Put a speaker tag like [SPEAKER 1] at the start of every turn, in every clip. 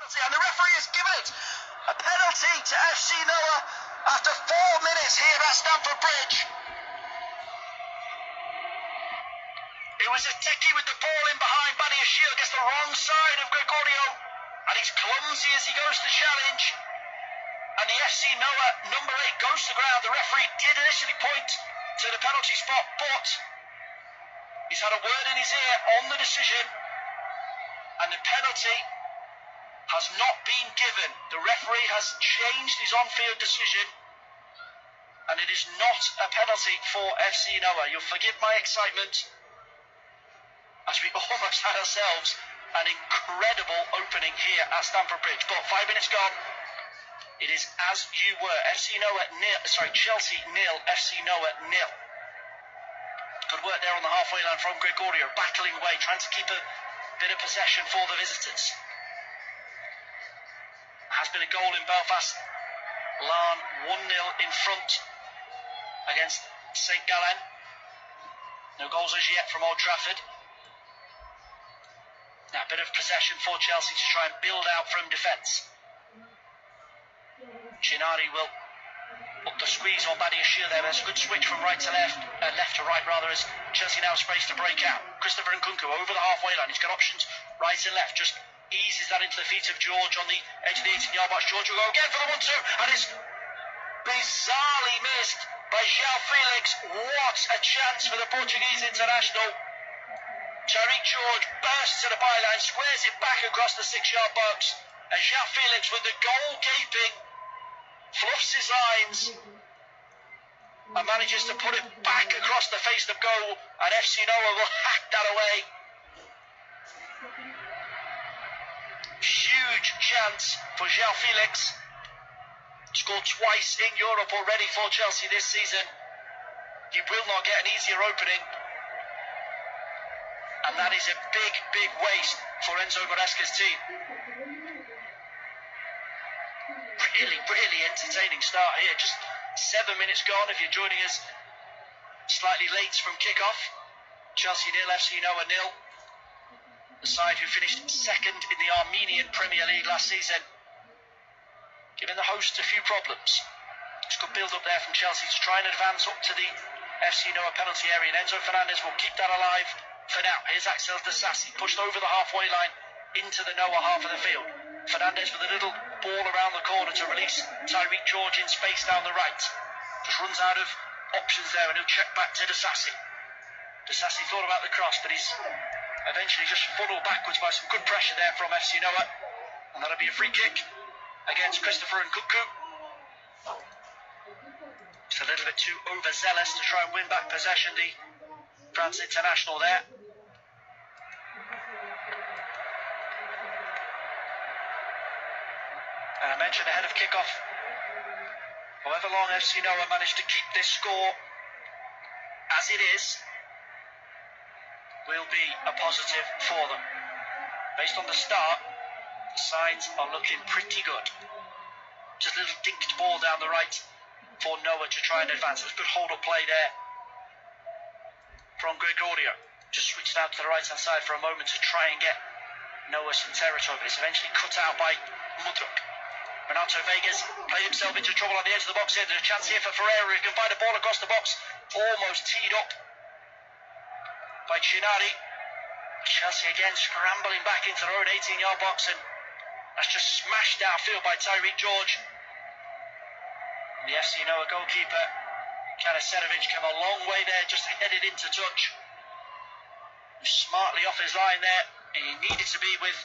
[SPEAKER 1] And the referee has given it a penalty to FC Noah after 4 minutes here at Stamford Bridge. It was a techie with the ball in behind. Badiashile gets the wrong side of Gregorio, and he's clumsy as he goes to challenge. And the FC Noah number 8 goes to ground. The referee did initially point to the penalty spot, but he's had a word in his ear on the decision, and the penalty has not been given. The referee has changed his on-field decision, and it is not a penalty for FC Noah. You'll forgive my excitement, as we almost had ourselves an incredible opening here at Stamford Bridge. But 5 minutes gone. It is as you were. Chelsea 0, FC Noah 0. Good work there on the halfway line from Gregorio, battling away, trying to keep a bit of possession for the visitors. Has been a goal in Belfast. Larne 1-0 in front against St Gallen. No goals as yet from Old Trafford. Now a bit of possession for Chelsea to try and build out from defence. Chinari will up the squeeze on Badiashile there. There's a good switch from right to left, left to right rather, as Chelsea now space to break out. Christopher Nkunku over the halfway line. He's got options right and left. Just eases that into the feet of George on the edge of the 18-yard box. George will go again for the 1-2, and it's bizarrely missed by Joao Felix. What a chance for the Portuguese international. Tariq George bursts to the byline, squares it back across the 6-yard box, and Joao Felix, with the goal gaping, fluffs his lines and manages to put it back across the face of goal, and FC Noah will hack that away. Huge chance for Joao Felix. Scored twice in Europe already for Chelsea this season. He will not get an easier opening, and that is a big waste for Enzo Maresca's team. Really entertaining start here. Just 7 minutes gone if you're joining us slightly late from kickoff. Chelsea 0, FC Noah 0. The side who finished second in the Armenian Premier League last season, giving the hosts a few problems. It's good build up there from Chelsea to try and advance up to the FC Noah penalty area, and Enzo Fernandez will keep that alive for now. Here's Axel Disasi, pushed over the halfway line into the Noah half of the field. Fernandez with a little ball around the corner to release Tariq George in space down the right. Just runs out of options there, and he'll check back to Disasi. Disasi thought about the cross, but he's eventually just funneled backwards by some good pressure there from FC Noah, and that'll be a free kick against Christopher Nkunku. Just a little bit too overzealous to try and win back possession, the France international there. And I mentioned ahead of kickoff, however long FC Noah managed to keep this score as it is, will be a positive for them. Based on the start, the signs are looking pretty good. Just a little dinked ball down the right for Noah to try and advance. There's a good hold-up play there from Gregorio. Just switched out to the right-hand side for a moment to try and get Noah some territory, but it's eventually cut out by Mudruk. Renato Vegas played himself into trouble on the edge of the box here. There's a chance here for Ferreira, who can find a ball across the box, almost teed up by Chinari. Chelsea again scrambling back into their own 18-yard box, and that's just smashed downfield by Tariq George. And the FC Noah goalkeeper, Kanaserovic, came a long way there, just headed into touch. Smartly off his line there, and he needed to be with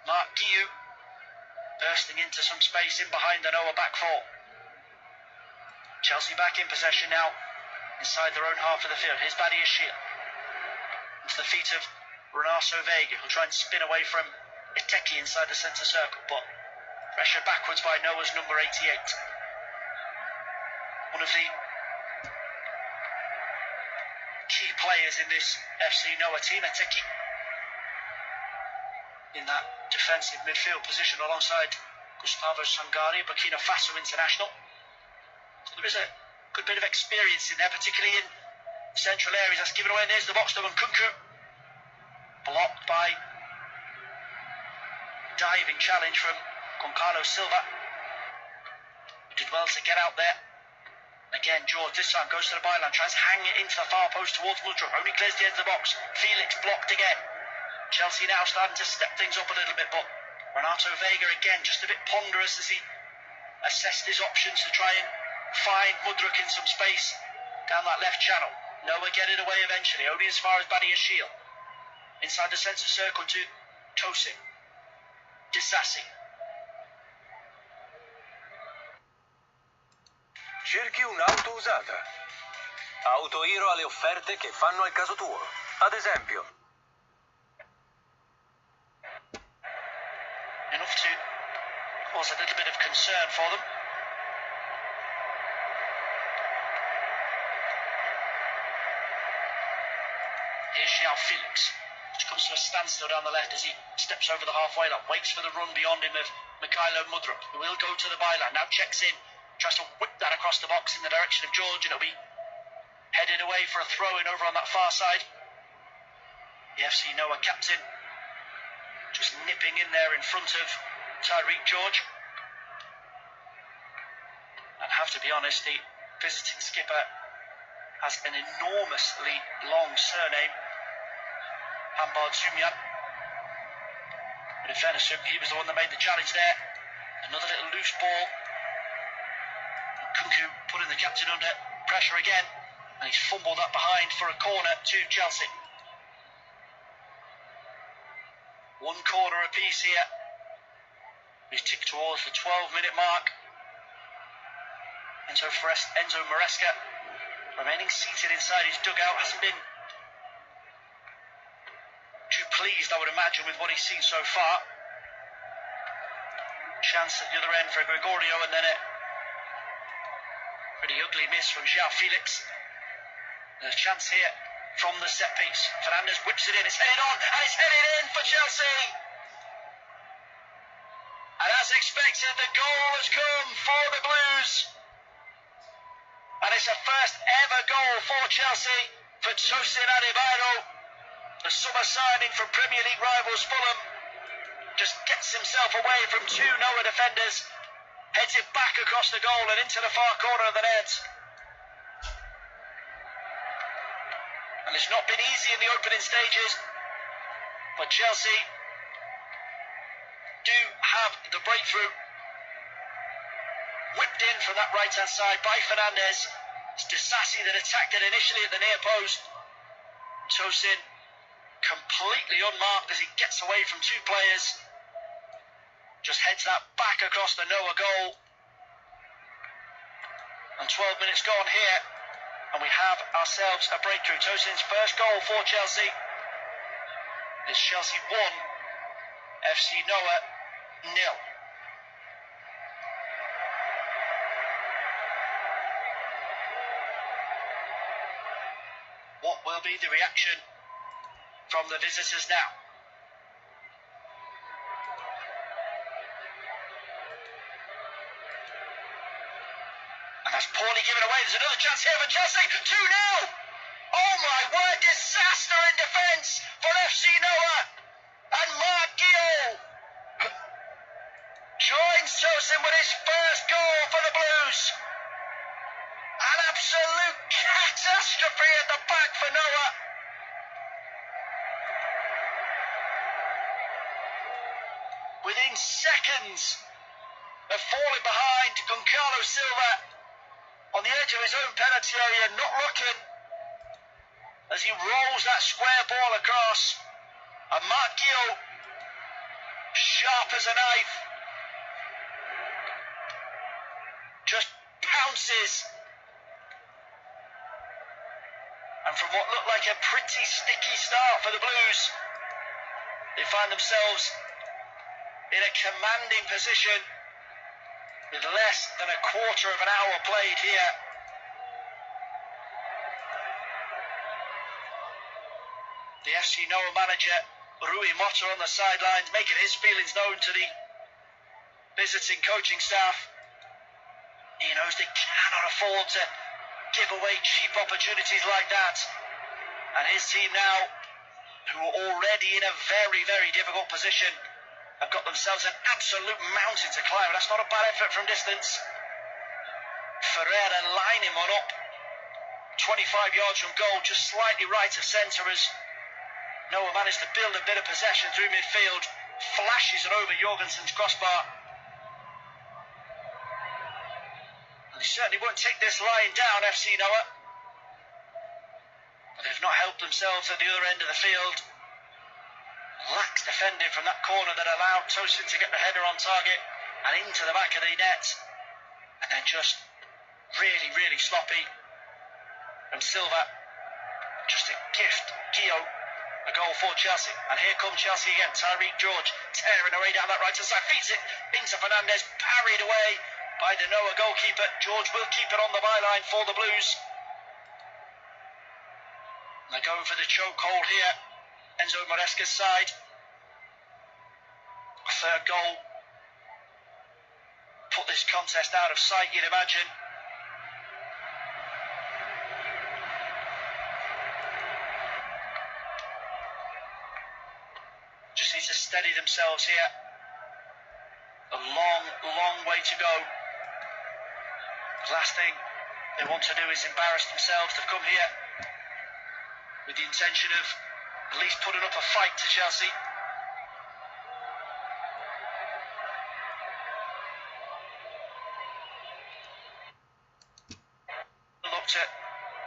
[SPEAKER 1] Mark Guiu, bursting into some space in behind the Noah back four. Chelsea back in possession now, inside their own half of the field. Here's Badiashile. Into the feet of Renato Vega, who'll try and spin away from Iteki inside the centre circle, but pressure backwards by Noah's number 88. One of the key players in this FC Noah team, Iteki, in that defensive midfield position alongside Gustavo Sangari, Burkina Faso international. So there is a good bit of experience in there, particularly in central areas. That's given away, and there's the box to Nkunku. Blocked by diving challenge from Goncalo Silva. Did well to get out there. Again, George this time goes to the byline, tries to hang it into the far post towards Mudryk, only clears the edge of the box. Felix blocked again. Chelsea now starting to step things up a little bit, but Renato Vega again just a bit ponderous as he assessed his options to try and find Mudryk in some space down that left channel. Noah get it away eventually, only as far as Badiashile. Inside the centre circle to Tosin. Disassi.
[SPEAKER 2] Cerchi un'auto usata. Autohero ha le offerte che fanno al caso tuo. Ad esempio.
[SPEAKER 1] Enough to cause a little bit of concern for them. Here's Joao Felix, which comes to a standstill down the left as he steps over the halfway line, waits for the run beyond him of Mikhailo Mudryk, who will go to the byline, now checks in, tries to whip that across the box in the direction of George, and it'll be headed away for a throw-in over on that far side. The FC Noah captain just nipping in there in front of Tyreek George. And have to be honest, the visiting skipper has an enormously long surname, Hambard Zumyan. But in fairness to him, he was the one that made the challenge there. Another little loose ball. Kunku putting the captain under pressure again, and he's fumbled that behind for a corner to Chelsea. One corner apiece here. He's ticked towards the 12-minute mark. Enzo Maresca remaining seated inside his dugout, hasn't been too pleased, I would imagine, with what he's seen so far. Chance at the other end for Gregorio, and then a pretty ugly miss from Joao Felix. There's a chance here from the set piece. Fernandez whips it in, it's headed on, and it's headed in for Chelsea. And as expected, the goal has come for the Blues. And it's a first ever goal for Chelsea for Tosin Adebayo. The summer signing from Premier League rivals Fulham just gets himself away from two Noah defenders, heads it back across the goal and into the far corner of the net. And it's not been easy in the opening stages, but Chelsea do have the breakthrough. Whipped in from that right-hand side by Fernandez. It's Disassi that attacked it initially at the near post. Tosin completely unmarked as he gets away from two players. Just heads that back across the Noah goal. And 12 minutes gone here, and we have ourselves a breakthrough. Tosin's first goal for Chelsea. It's Chelsea 1, FC Noah 0. What will be the reaction from the visitors now? And that's poorly given away. There's another chance here for Chelsea. 2-0. Oh my word, disaster in defence for FC Noah. And Mark Guillaume joins Tosin with his first goal for the Blues. An absolute catastrophe at the back for Noah. Within seconds of falling behind, Goncalo Silva on the edge of his own penalty area, not looking as he rolls that square ball across. And Mark Guillaume, sharp as a knife, just pounces. And from what looked like a pretty sticky start for the Blues, they find themselves in a commanding position with less than a quarter of an hour played here. The FC Noah manager, Rui Mota, on the sidelines, making his feelings known to the visiting coaching staff. He knows they cannot afford to give away cheap opportunities like that. And his team now, who are already in a very, very difficult position, have got themselves an absolute mountain to climb. That's not a bad effort from distance. Ferreira lining one up. 25 yards from goal, just slightly right of centre as Noah managed to build a bit of possession through midfield. Flashes it over Jorgensen's crossbar. And they certainly won't take this lying down, FC Noah. But they've not helped themselves at the other end of the field. Lax defending from that corner that allowed Tosin to get the header on target and into the back of the net. And then just really, really sloppy from Silva. Just to gift Gio a goal for Chelsea. And here come Chelsea again. Tyreek George tearing away down that right hand side. Feeds it into Fernandez. Parried away by the Noah goalkeeper. George will keep it on the byline for the Blues. And they're going for the chokehold here. Enzo Maresca's side. A third goal. Put this contest out of sight, you'd imagine. Just need to steady themselves here. A long, long way to go. The last thing they want to do is embarrass themselves. They've come here with the intention of at least putting up a fight to Chelsea. Looked at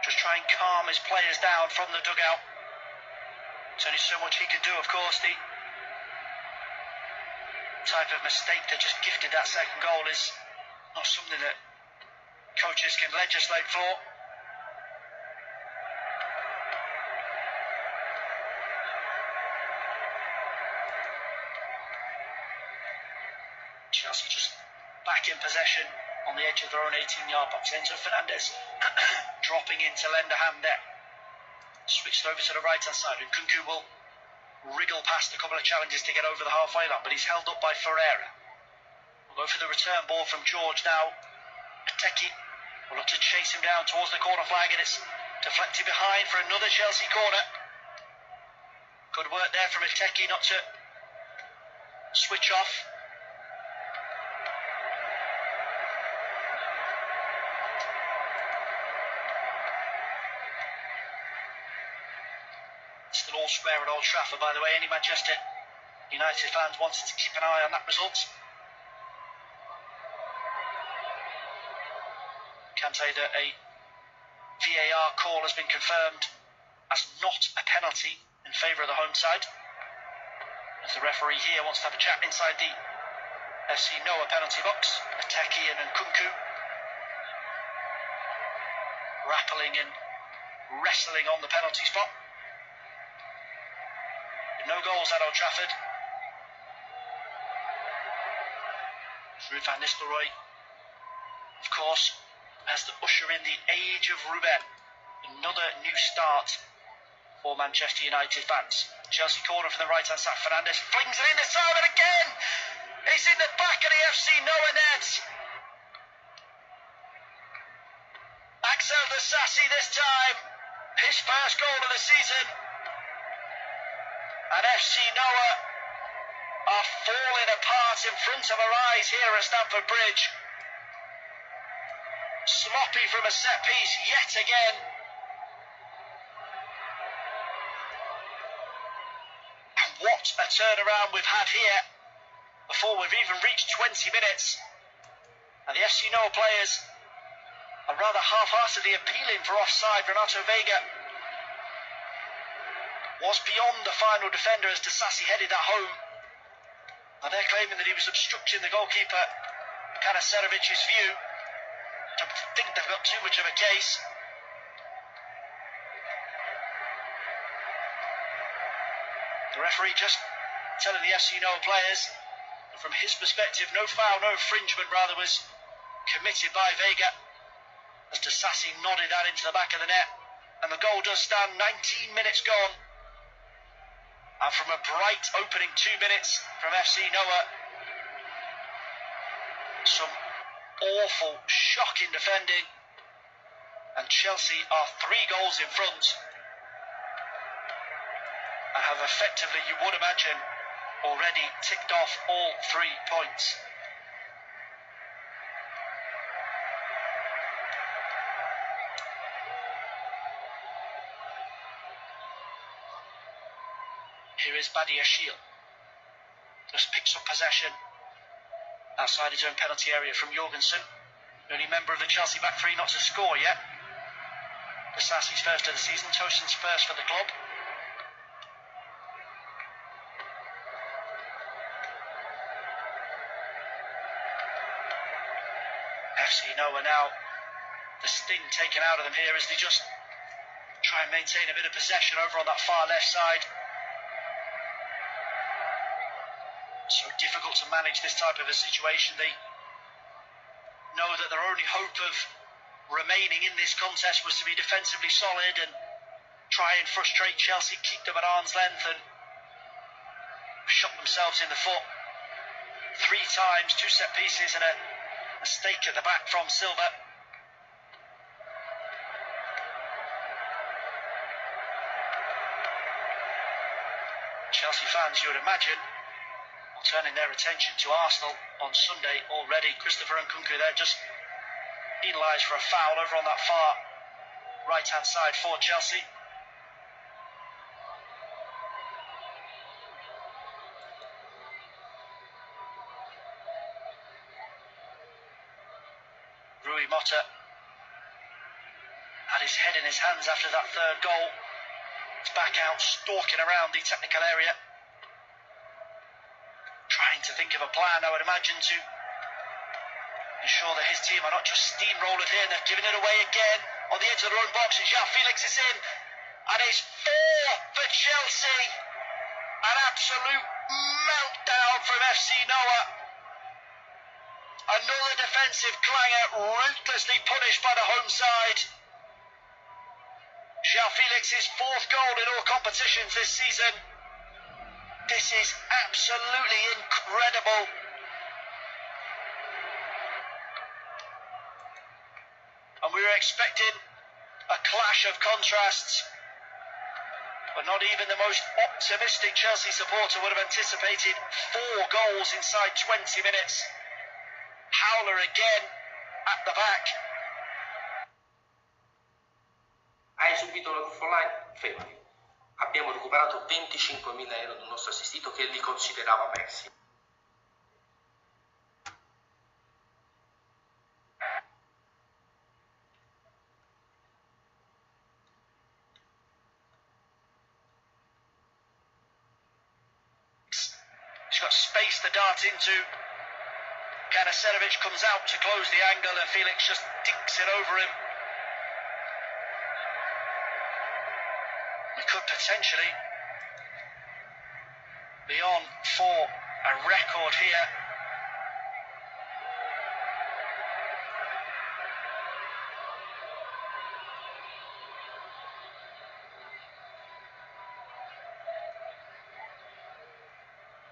[SPEAKER 1] just try and calm his players down from the dugout. There's only so much he could do, of course. The type of mistake that just gifted that second goal is not something that coaches can legislate for. Chelsea just back in possession on the edge of their own 18-yard box. Enzo Fernandez dropping into lend a hand there. Switched over to the right-hand side, and Kunku will wriggle past a couple of challenges to get over the halfway line, but he's held up by Ferreira. We'll go for the return ball from George now. Ateki will look to chase him down towards the corner flag, and it's deflected behind for another Chelsea corner. Good work there from Ateki not to switch off. Still all square at Old Trafford, by the way. Any Manchester United fans wanted to keep an eye on that result. Can say that a VAR call has been confirmed as not a penalty in favour of the home side, as the referee here wants to have a chat inside the FC Noah penalty box. Ateki and Nkunku grappling and wrestling on the penalty spot. No goals at Old Trafford. Ruud van Nistelrooy, of course, has to usher in the age of Ruben. Another new start for Manchester United fans. Chelsea corner from the right-hand side. Fernandez flings it in the side, and again, it's in the back of the FC Noah net. Axel Disasi this time. His first goal of the season. And FC Noah are falling apart in front of our eyes here at Stamford Bridge. Sloppy from a set piece yet again. And what a turnaround we've had here before we've even reached 20 minutes. And the FC Noah players are rather half-heartedly appealing for offside. Renato Vega was beyond the final defender as Disasi headed that home. Now they're claiming that he was obstructing the goalkeeper, Kanaserevic's view. I don't think they've got too much of a case. The referee just telling the FC Noah players, from his perspective, no foul, no infringement rather was committed by Vega, as Disasi nodded that into the back of the net. And the goal does stand. 19 minutes gone. And from a bright opening 2 minutes from FC Noah, some awful, shocking defending, and Chelsea are 3 goals in front and have effectively, you would imagine, already ticked off all 3 points. Here is Badiashile. Just picks up possession outside his own penalty area from Jorgensen. The only member of the Chelsea back three not to score yet. Basassi's first of the season, Tosin's first for the club. FC Noah now, the sting taken out of them here as they just try and maintain a bit of possession over on that far left side. So difficult to manage this type of a situation. They know that their only hope of remaining in this contest was to be defensively solid and try and frustrate Chelsea, keep them at arm's length, and shot themselves in the foot 3 times, 2 set pieces and a mistake at the back from Silva. Chelsea fans, you would imagine, are turning their attention to Arsenal on Sunday already. Christopher Nkunku there just penalised for a foul over on that far right-hand side for Chelsea. Rui Motta had his head in his hands after that third goal. He's back out, stalking around the technical area, trying to think of a plan, I would imagine, to ensure that his team are not just steamrolled here. They've given it away again on the edge of their own box, and Joao Felix is in, and it's 4 for Chelsea. An absolute meltdown from FC Noah. Another defensive clanger ruthlessly punished by the home side. Joao Felix's 4th goal in all competitions this season. This is absolutely incredible. And we were expecting a clash of contrasts, but not even the most optimistic Chelsea supporter would have anticipated 4 goals inside 20 minutes. Howler again at the back.
[SPEAKER 3] Hai subito la tuffo online? Fermati. Abbiamo recuperato 25.000 euro del nostro assistito che li considerava persi.
[SPEAKER 1] He's got space to dart into. Kanaserovic comes out to close the angle and Felix just dinks it over him. We could potentially be on for a record here.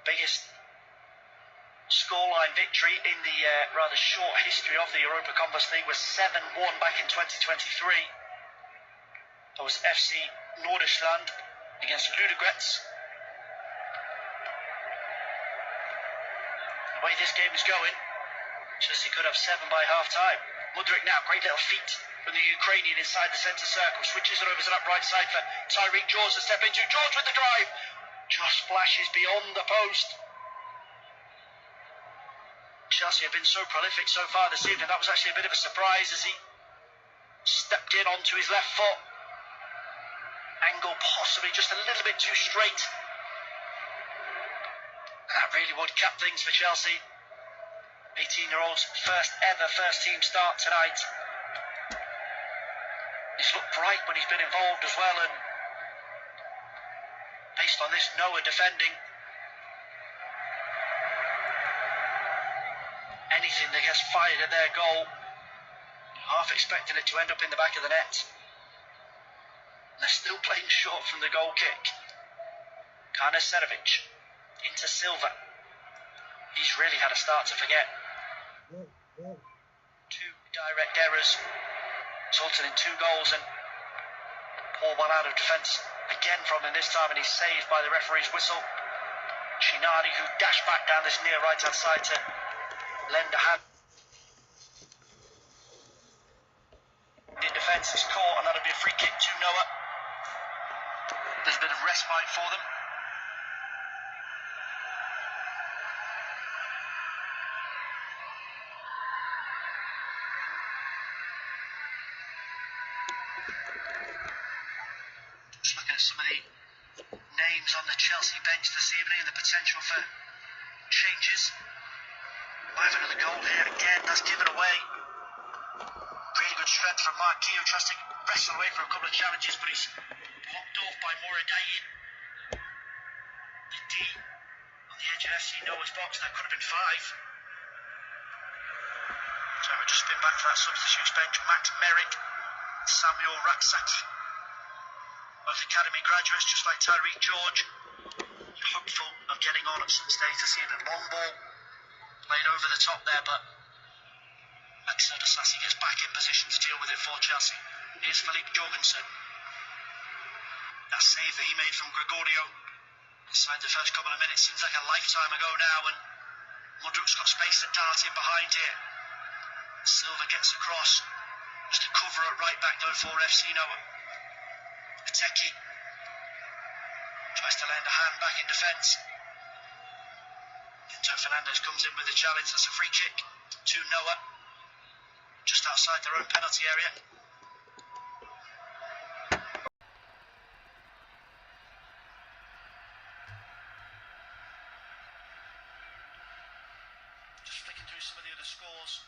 [SPEAKER 1] Biggest scoreline victory in the rather short history of the Europa Conference League was 7-1 back in 2023. That was FC Nordischland against Ludogorets. The way this game is going, Chelsea could have 7 by half-time. Mudryk now, great little feat from the Ukrainian inside the centre circle, switches it over to that right side for Tyreek George to step into. George with the drive, just flashes beyond the post. Chelsea have been so prolific so far this evening. That was actually a bit of a surprise as he stepped in onto his left foot. Angle possibly just a little bit too straight. That really would cap things for Chelsea. 18-year-old's first ever first-team start tonight. He's looked bright when he's been involved as well, and based on this Noah defending, anything that gets fired at their goal, half expecting it to end up in the back of the net. And they're still playing short from the goal kick. Kanaserovic into Silva. He's really had a start to forget. 2 direct errors resulting in 2 goals, and poor one out of defence again from him this time, and he's saved by the referee's whistle. Shinari, who dashed back down this near right-hand side to lend a hand. In defence is caught, and that'll be a free kick to Noah. There's a bit of respite for them. Just looking at some of the names on the Chelsea bench this evening and the potential for changes. Might have another goal here again, that's given away. Really good strength from Mark Keogh, tries to wrestle away for a couple of challenges, but he's blocked off by Moradayin. The D on the edge of FC Noah's box, that could have been 5. So we'll just spin back to that substitutes bench. Max Merrick, Samuel Raksaki, both academy graduates, just like Tyreek George. You're hopeful of getting on at some stage this evening. Long ball played over the top there, but Axel Disasi gets back in position to deal with it for Chelsea. Here's Felix Jorgensen. That save that he made from Gregorio inside the first couple of minutes seems like a lifetime ago now, and Mudruk's got space to dart in behind here. Silva gets across, just to cover it right back though for FC Noah. Pateki tries to lend a hand back in defence. Enzo Fernandez comes in with the challenge. That's a free kick to Noah, just outside their own penalty area. Just flicking through some of the other scores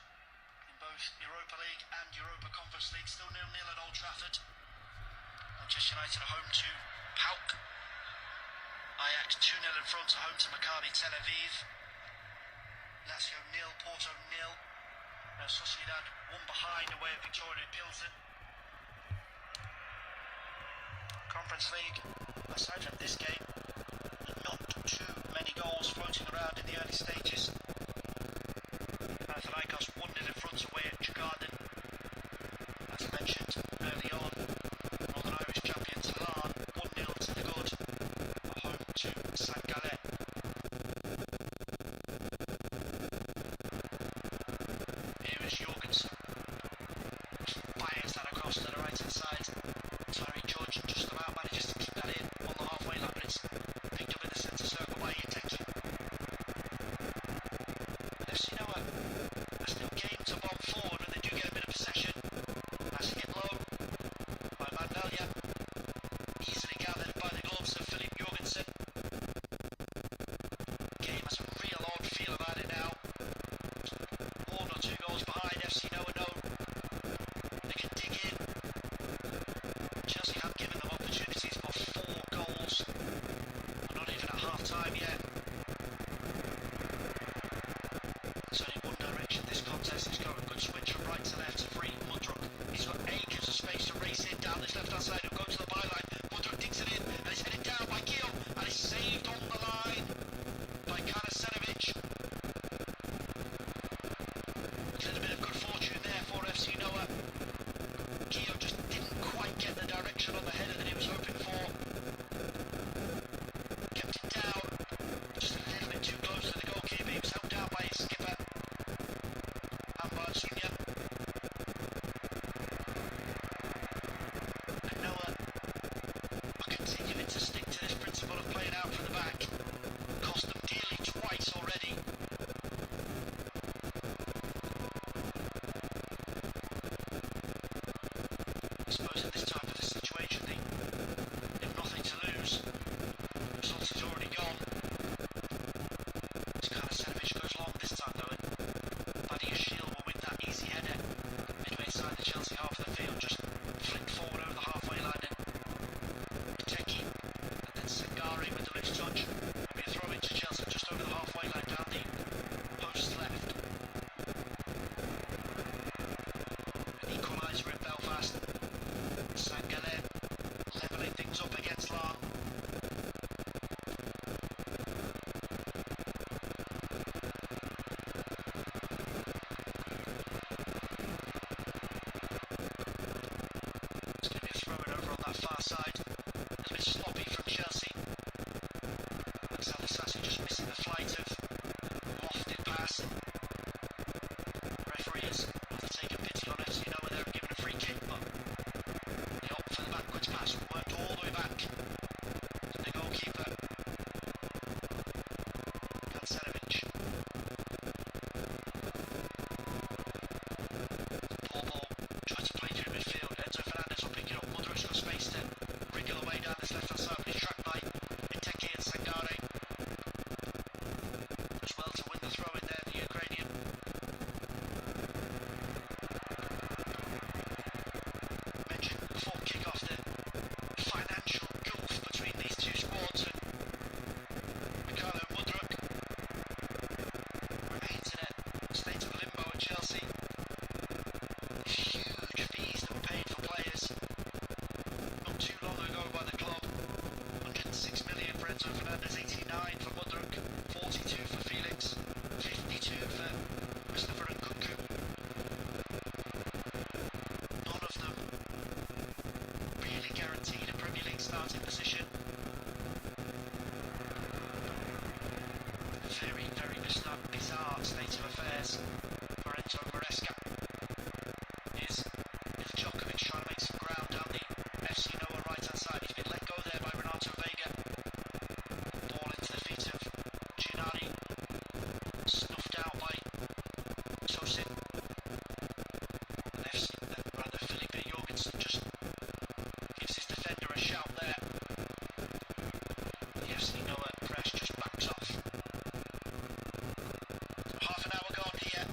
[SPEAKER 1] in both Europa League and Europa Conference League. Still 0-0 at Old Trafford. Manchester United are home to PAOK. Ajax 2-0 in front at home to Maccabi Tel Aviv. Lazio 0, Porto 0. Sociedad 1 behind away at Victoria Pilsen. Conference League, aside from this game, not too many goals floating around in the early stages. Panathinaikos 1-0 in front away at Djurgården. As mentioned early on, Northern Irish champions Lan 1-0 to the good at home to St Gallen. Here is Jorgensen. Fires that across to the right hand side. Tyreek George just about manages to keep that in on the halfway line, but it's picked up in the centre circle by Iteki. FC Noah are still game to bomb forward when they do get a bit of possession. Passing it low by Mandalia. Easily gathered by the gloves of Felix Jorgensen. Game has a real odd feel about it now. 1 or 2 goals behind. FC Noah know they can dig in. Chelsea have given them opportunities for 4 goals. We're not even at half time yet. It's only one direction this contest is going. Good switch from right to left. Free Mudruk. He's got acres of space to race in down this left hand side. He'll go to the byline. Mudruk digs it in and it's headed down by Keogh and it's saved on the line by Karasevic. A little bit of good fortune there for FC Noah. Keogh just didn't quite get the direction on the header that he was hoping for. Kept it down, just a little bit too close to the goalkeeper. He was held down by his skipper, Ambar Sunya. And Noah are continuing to stick to this principle of playing out from the back. Cost them dearly twice already. I suppose in this type of a situation, they've nothing to lose. The result is already gone. Karasevic goes long this time though, and Badia Shield will win that easy header midway inside the Chelsea half of the field. Just flicked forward over the halfway line and Pateki and then Sangari with the loose touch. It'll be a throw into Chelsea just over the halfway line down the post left. An equaliser in Belfast. St Gallen levelling things up against Lan. It's going to be a throw-in over on that far side. A little bit sloppy from Chelsea. Axel Disasi just huge fees that were paid for players not too long ago by the club. 106 million for Enzo Fernandez, 89 for Mudryk, 42 for Felix, 52 for Christopher and Kunku. None of them really guaranteed a Premier League starting position. Very, very bizarre state of affairs for Enzo Maresca. Here's Djokovic trying to make some ground down the FC Noah right hand side. He's been let go there by Renato Vega. Ball into the feet of Gianni, snuffed out by Tosin. And Felipe Jorgensen just gives his defender a shout there. The FC Noah press just backs off. Half an hour gone here.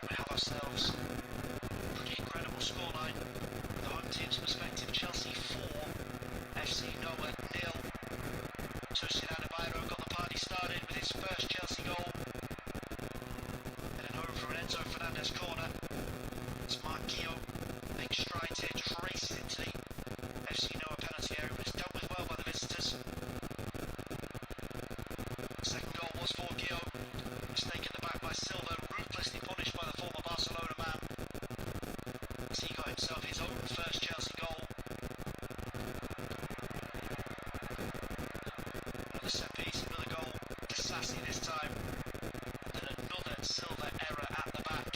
[SPEAKER 1] We have ourselves a pretty incredible scoreline. From the home team's perspective, Chelsea 4, FC Noah 0. Tosin Adebayo got the party started with his first Chelsea goal. And then over from an Enzo Fernandez corner. It's Mark Gio, big strides here, just races into the FC Noah penalty area, but it's dealt with well by the visitors. Second goal was for Gio. Mistake at the back by Silva, ruthlessly punished by the former Barcelona man. As he got himself his own first Chelsea goal. Another set piece, another goal. Disassi this time. And then another Silva error at the back.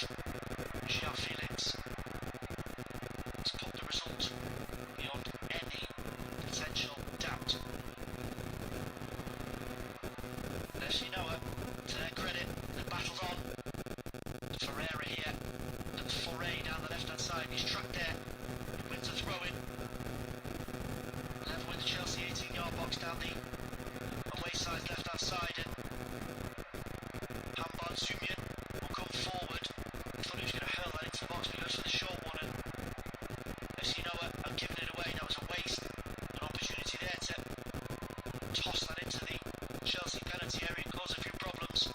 [SPEAKER 1] Joao Felix has put the result beyond any potential doubt. But FC Noah, to their credit, the battle's on. Ferreira here, and Foray down the left hand side. He's trapped there. He wins a throw in. Level with the Chelsea 18-yard box down the away side, left hand side. And Hamban Zumyan will come forward. I thought he was going to hurl that into the box, but he goes for the short one. And FC Noah have given it away. That was a waste. An opportunity there to toss that into the Chelsea penalty area and cause a few problems.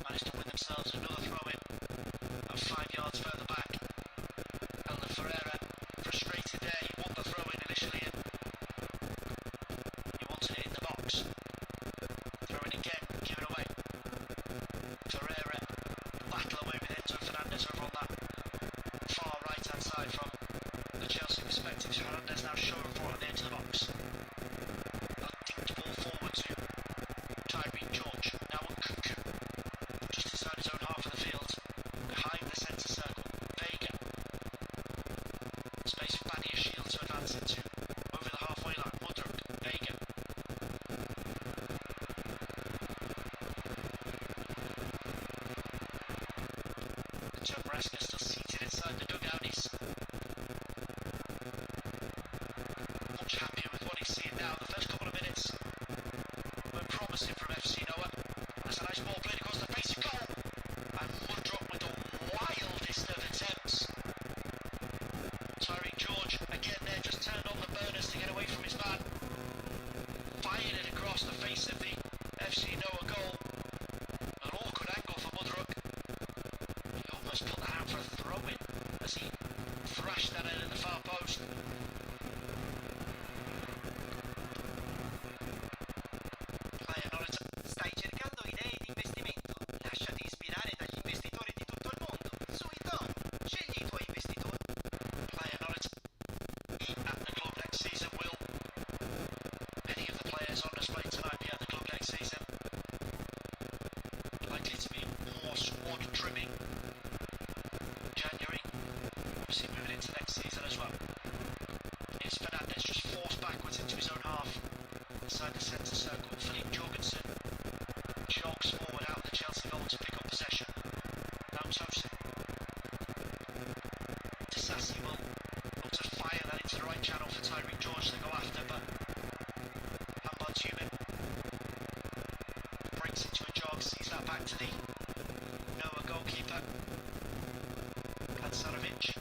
[SPEAKER 1] Managed to win themselves another throw in at 5 yards further back. Elder Ferreira frustrated there. He won the throw in initially and he wanted it in the box. Throw in again, given away. Ferreira battle away with Enzo Fernandez over on that far right hand side from the Chelsea perspective. Fernandez now showing for it on the edge of the box. Dinked ball forward to Tyreek George. Now on Kunku. Just inside his own half of the field. Behind the centre circle. Vega. Space for Badia Shield to advance into over the halfway line. Mudryk. Vega. Joe Maresca still seated inside the dugout. He's much happier with what he's seeing now. The first couple of minutes were promising from FC Noah. That's a nice ball played across the face of goal. And Mudryk with the wildest of attempts. Tyreek George again there, just turned on the burners to get away from his man. Fired it across the face of the FC Noah goal. An awkward angle for Mudryk. He almost put that out for a throw-in as he thrashed that in at the far post. Player not at
[SPEAKER 4] Stai cercando idee di investimento? Lasciati ispirare dagli investitori di tutto il mondo. Su Idom, scegli i tuoi investitori.
[SPEAKER 1] player not at the club next season. Will any of the players on display tonight be at the club next season? Likely to be more squad trimming. January, obviously moving into next season as well. Here's Fernandez just forced backwards into his own half. Inside the centre circle, Felix Jorgensen jogs forward out of the Chelsea goal to pick up possession. Now Tosin. Disassi will look to fire that into the right channel for Tyreek George to go after, but Hamban Zumyan breaks into a jog, sees that back to the Noah goalkeeper, Kansarovic.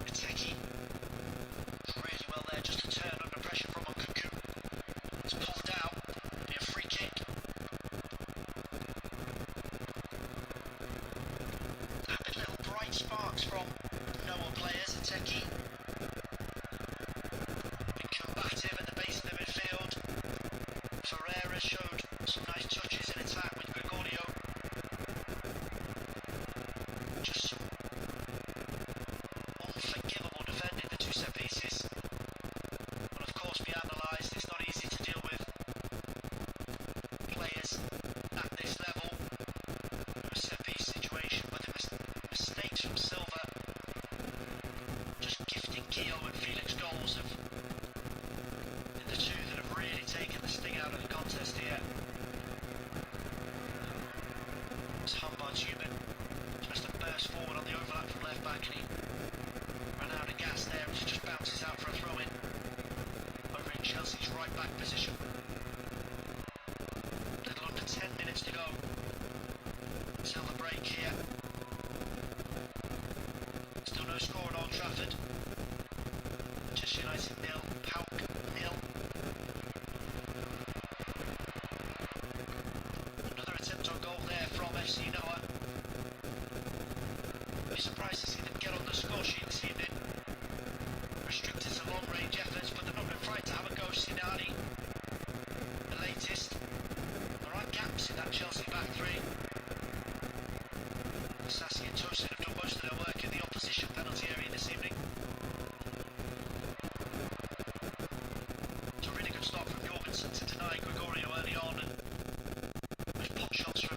[SPEAKER 1] Iteki really well there, just to turn under pressure from Kunku. It's pulled out, be a free kick. Benteke. Been combative at the base of the midfield. Ferreira showed some nice touches in attack with Gregorio. Just some unforgivable defending, the two set pieces. Will of course be analysed. It's not easy to deal with players at this level in a set piece situation, but the mistakes from Silva, just gifting Gio and Felix goals, have been the two that have really taken the sting out of the contest here. It's Humbard's human. Just a burst forward on the overlap from left back, and he ran out of gas there, and just bounces out for a throw in over in Chelsea's right back position. Little under 10 minutes to go till the break here. Still no score at Old Trafford. Manchester United 0, PAOK 0. Another attempt on goal there from FC Noah. Be surprised to see them get on the score sheet this evening. Restricted to long range efforts, but they're not been frightened to have a go. Sinani, the latest. There are gaps in that Chelsea back three. Sassi and Tosin have done most of their work in the opposition penalty area this evening. It's a really good start from Jorgensen to deny Gregorio early on, and there's pot shots from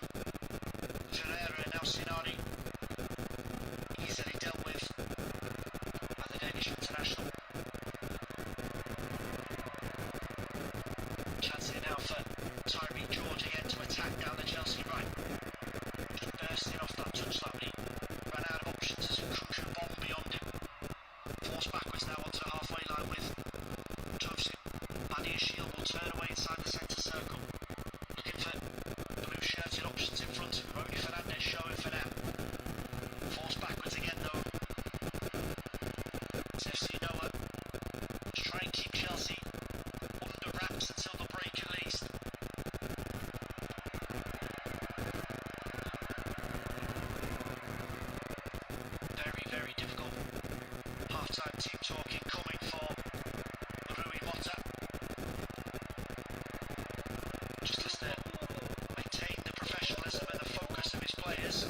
[SPEAKER 1] Ferreira and now Sinani. Easily dealt with by the Danish international. Chance here now for Tyree George again to attack down the Chelsea right. Just bursting off that touchline, but he ran out of options as a crucial bomb beyond him. Forced backwards now onto the halfway line with Tosin. Badia Shield will turn away inside the centre circle. Looking for blue shirted options in front of him. Only Fernandez showing for now. Forced backwards again though. It's FC Noah. Let's try and keep Chelsea under wraps until the break at least. Very, very difficult half-time team talking coming for Rui Mota. Just has to maintain the professionalism and the focus of his players.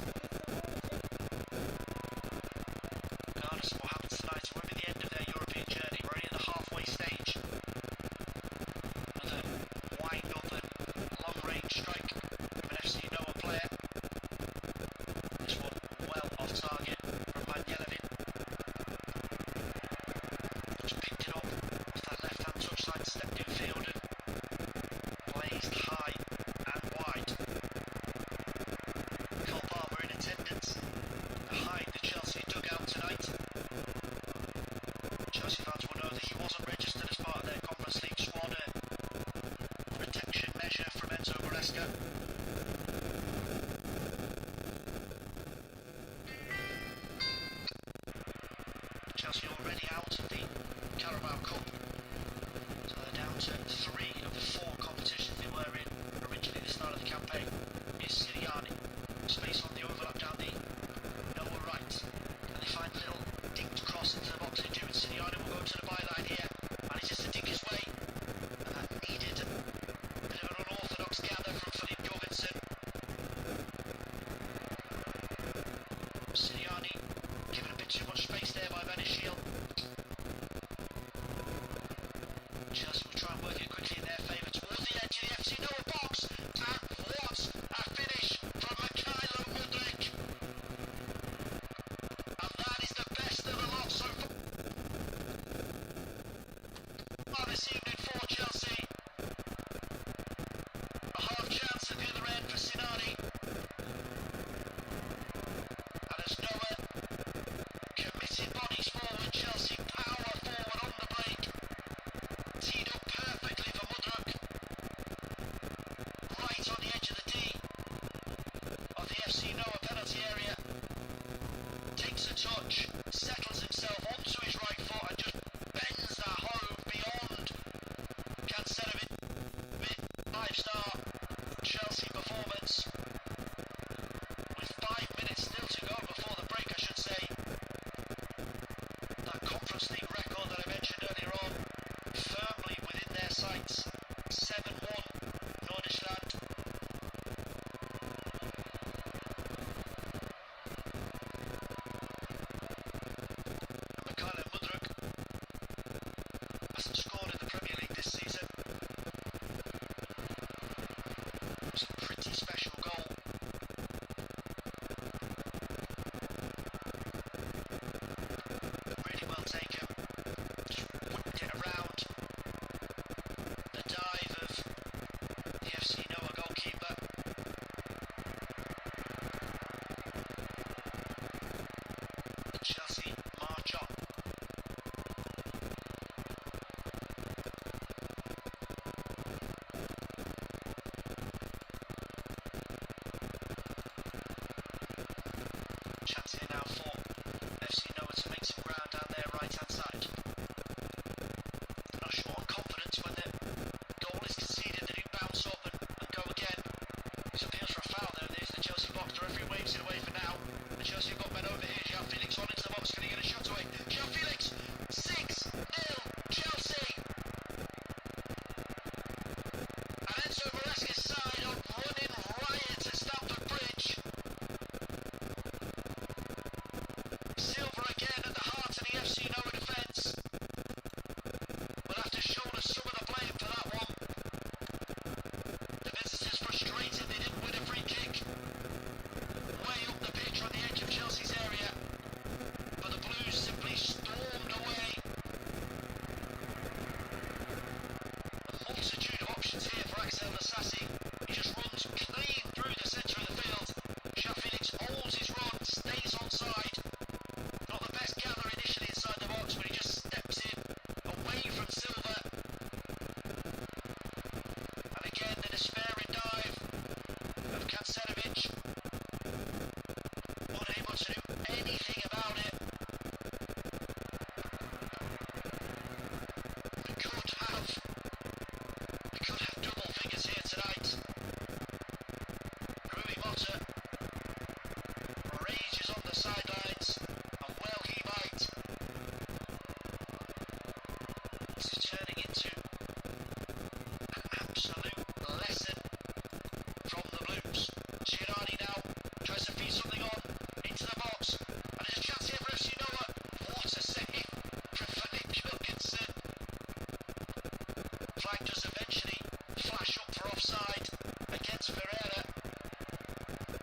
[SPEAKER 1] Regardless of what happens tonight, it won't be the end of their European journey. We're only at the halfway stage. Another wind-up and long-range strike from an FC Noah player. This one well off target from Manjelevin. Just picked it up off that left-hand touchline, stepped in field and blazed high and wide. Cole Palmer in attendance behind the Chelsea dugout tonight. Chelsea fans will know that he wasn't registered as part of their Conference League squad. A protection measure from Enzo Maresca. Chelsea already out of the Carabao Cup, so they're down to 3 of the 4 competitions they were in originally at the start of the campaign. Is Sirianni. Space on the overlap down the Noah right, and they find a little dinked cross into the box. They do, and Sirianni will go to the byline here, manages to dig his way, and that needed a bit of an unorthodox gather from Philippe Jorgensen. Sirianni given a bit too much space there by Shield. Chelsea will try and work it quickly in their favour towards the edge of the FC Noah box, and what a finish from Mikhailo Mudryk. And that is the best of the lot so far this evening for Chelsea. A half chance at the other end for Sinani. And as Noah committed bodies forward, Chelsea power forward on the break. Teed up perfectly for Mudryk. Right on the edge of the D of the FC Noah penalty area. Takes a touch, settles himself onto his right foot and just bends that home beyond Cancelovic. 5-star Chelsea performance. With 5 minutes still to go before the break, I should say. That Chelsea march on. Chance here now for FC Noah to make some ground down their right hand side. Not short on confidence when the goal is conceded, they do bounce up and go again. This appeals for a foul there, and there's the Chelsea box. The referee waves it away for now. The Chelsea have got men over here. Joao Felix on into the box, can he get a shot away? Joao Felix, 6-0 Chelsea. And Enzo Maresca's side are running riot at Stamford Bridge. Silva again at the heart of the FC Noah defence. We'll have to shoulder some of the blame for that one. The visitors frustrated, they didn't win a free kick. Way up the pitch on the edge of Chelsea's area. But the Blues simply stormed away. A multitude of options here for Axel Nassasi. He just runs clean through the centre of the field. Joao Felix holds his run, stays onside. Not the best gather initially inside the box, but he just steps in away from Silva. And again, the despairing dive of Kancanovic. Unable to do anything about it. We could have double figures here tonight. Rui Motta rages on the sidelines, and well he might. This is turning into an absolute lesson from the Blues. Gianni now tries to feed something on into the box, and there's a chance here for FC Noah. What a save from Philip Jorgensen. Flag does eventually flash up for offside against Ferreira.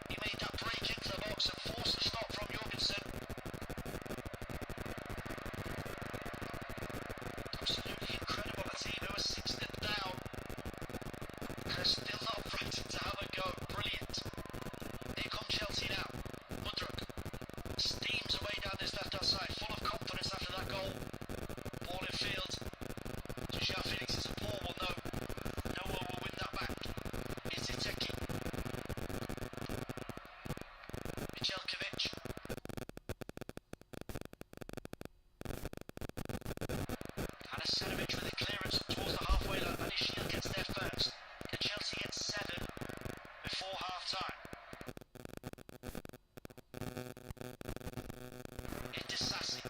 [SPEAKER 1] He made that break into the box and forced a stop from Jorgensen. Absolutely incredible. A team who are 6-0 down. They're still not frightened to have a go. Brilliant. Here come Chelsea now. Mudryk steams away down this left-hand side, full of confidence after that goal. Ball in field. So Joao Felix is a poor one though. No one will win that back. Here's Iteki. Mijelkovic. Kanasanovic with a clearance towards the halfway line. Maresca gets there first. Can Chelsea get 7 before half-time? Into Sassi.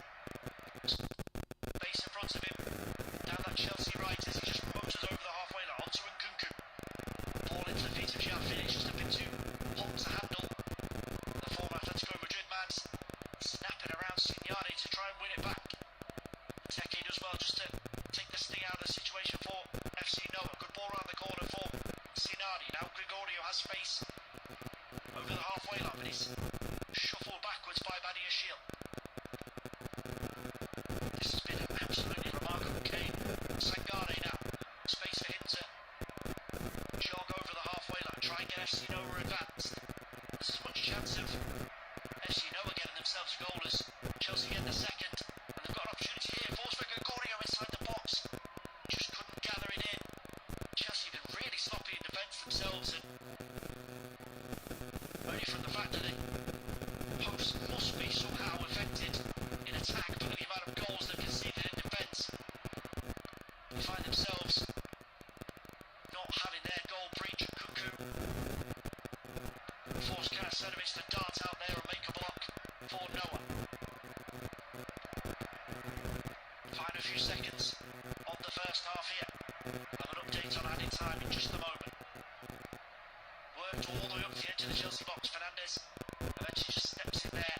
[SPEAKER 1] Base in front of him. Down that Chelsea right as he just motors over the halfway line. Onto Nkunku. Ball into the feet of Joao Felix, just a bit too hot to handle. The former Atletico Madrid man snapping around Signani to try and win it back. Teke does well just to take the sting out of the situation for FC Noah. Good ball around the corner for Signani. Now Gregorio has space over the halfway line, but he's shuffled backwards by Badiashile. This has been an absolutely remarkable game. Sangare now. Space for him to jog over the halfway line, try and get FC Noah advanced. There's as much chance of FC Noah getting themselves a goal as Chelsea get the second. And they've got an opportunity here. Force for Gregorio inside the box. Just couldn't gather it in. Chelsea have been really sloppy in defence themselves, and only from the fact that the post must be somehow affected in attack by the amount of goals they've conceded in defence. They find themselves not having their goal breach. Nkunku forced Kanasanovic to dart out there and make a block for Noah. Final few seconds of the first half here. We'll have an update on added time in just a moment. Worked all the way up to the edge of the Chelsea box. Fernandez eventually just steps in there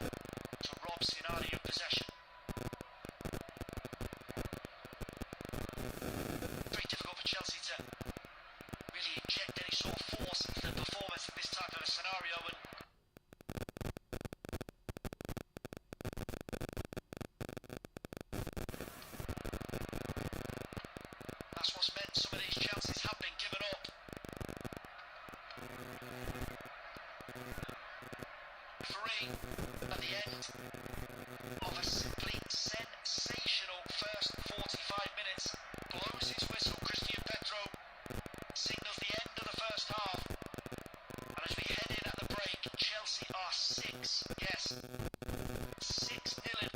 [SPEAKER 1] to rob Signani of possession. Very difficult for Chelsea to really inject any sort of force into the performance in this type of a scenario, and that's what's meant some of these chances have been given up. Free at the end. of a simply sensational first 45 minutes. Blows his whistle, Christian Petro signals the end of the first half. And as we head in at the break, Chelsea are 6, yes, 6-0 in.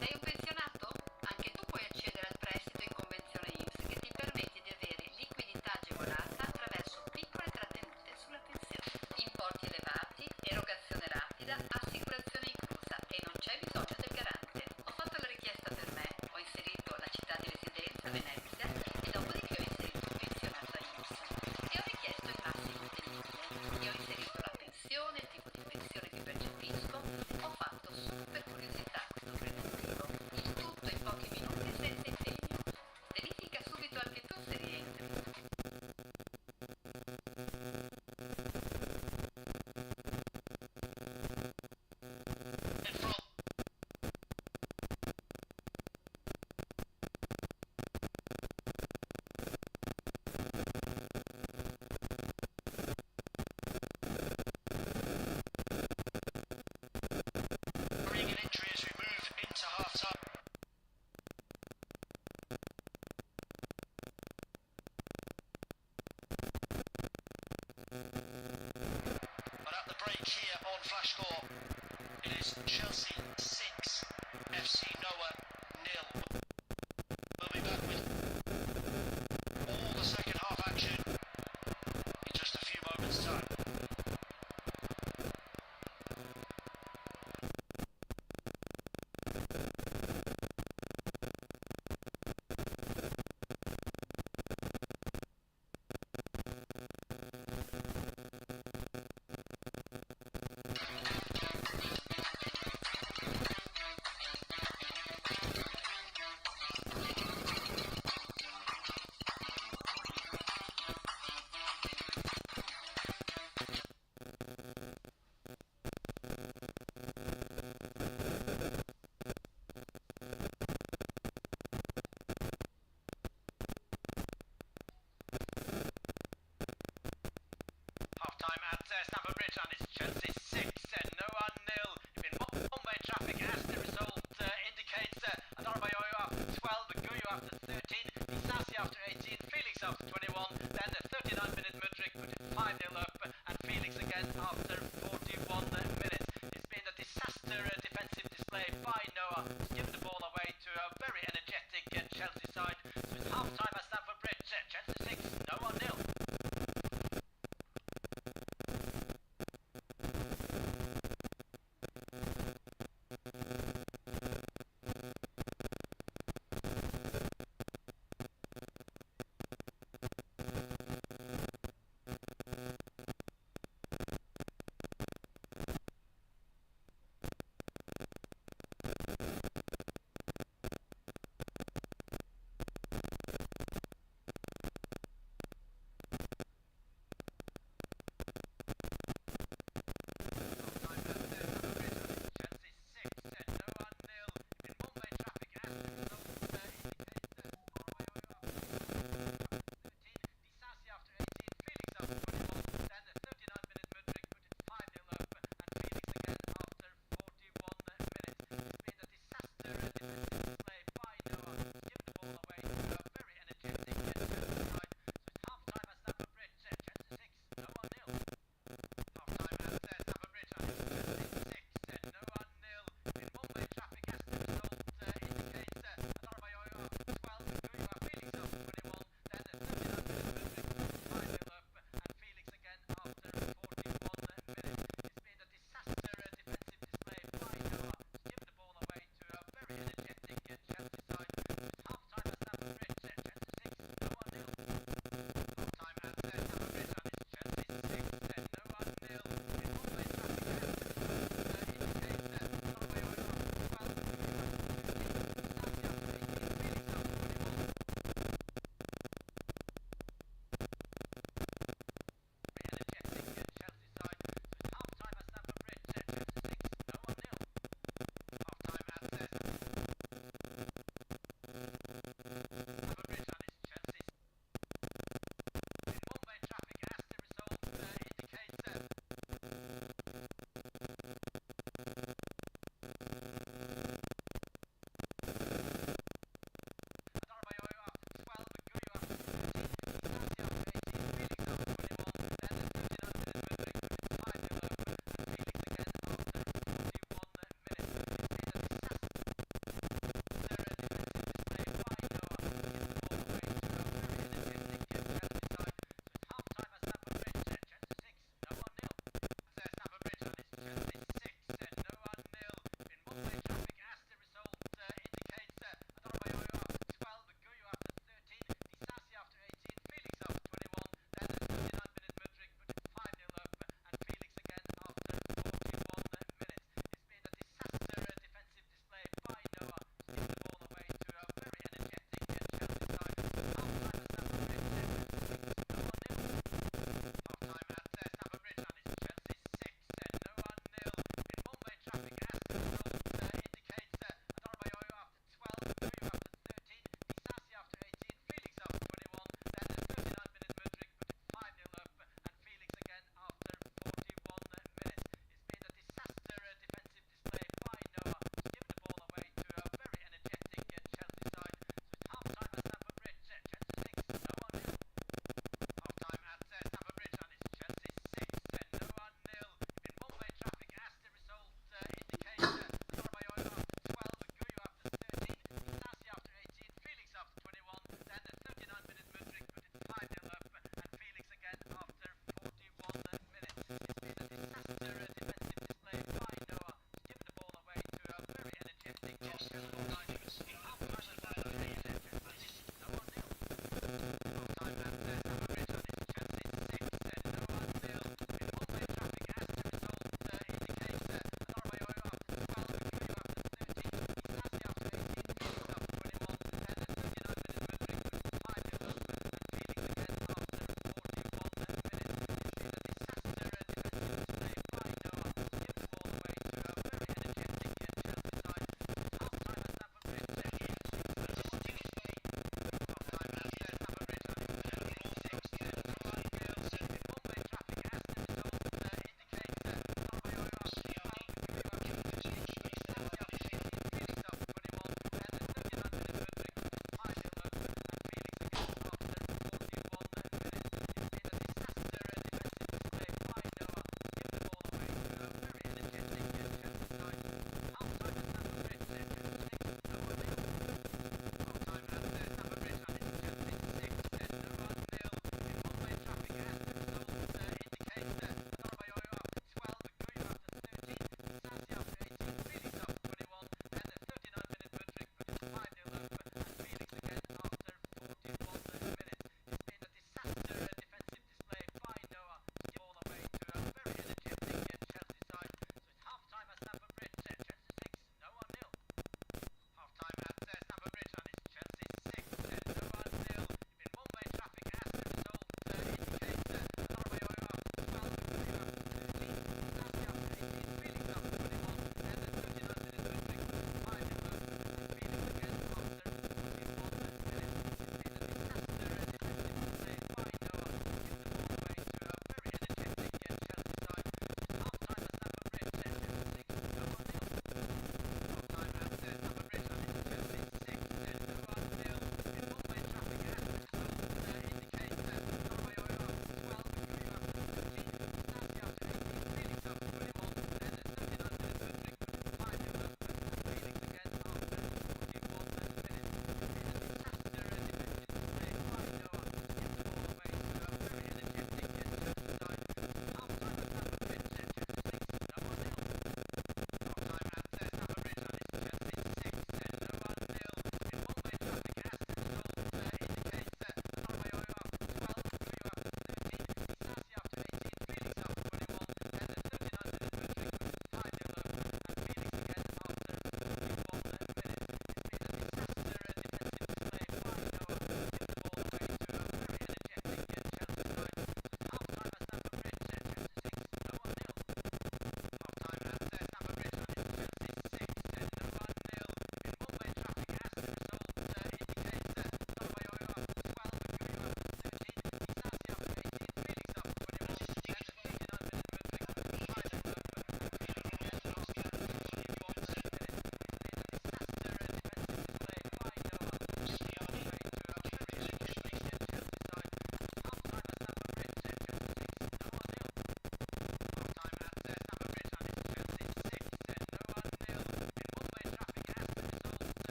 [SPEAKER 5] Sei un pensionato? Anche tu puoi accedere al prestito in convenzione INPS che ti permette di avere liquidità agevolata attraverso piccole trattenute sulla pensione. Importi elevati, erogazione rapida, assicurazione inclusa e non c'è bisogno del garante. Ho fatto la richiesta per me, ho inserito la città di residenza, Venezia, e dopodiché ho inserito pensionato INPS. E ho richiesto il massimo ottenibile. E ho inserito la pensione, il tipo di pensione che percepisco, ho fatto solo per curiosità questo preventivo. Il tutto in pochi minuti e senza impegno. Verifica subito anche tu se rientri.
[SPEAKER 1] In front. Bringing an injury as we move into half time. But at the break here on Flash Score, it is Chelsea 6, FC Noah 0. We'll be back with all the second half action in just a few moments' time.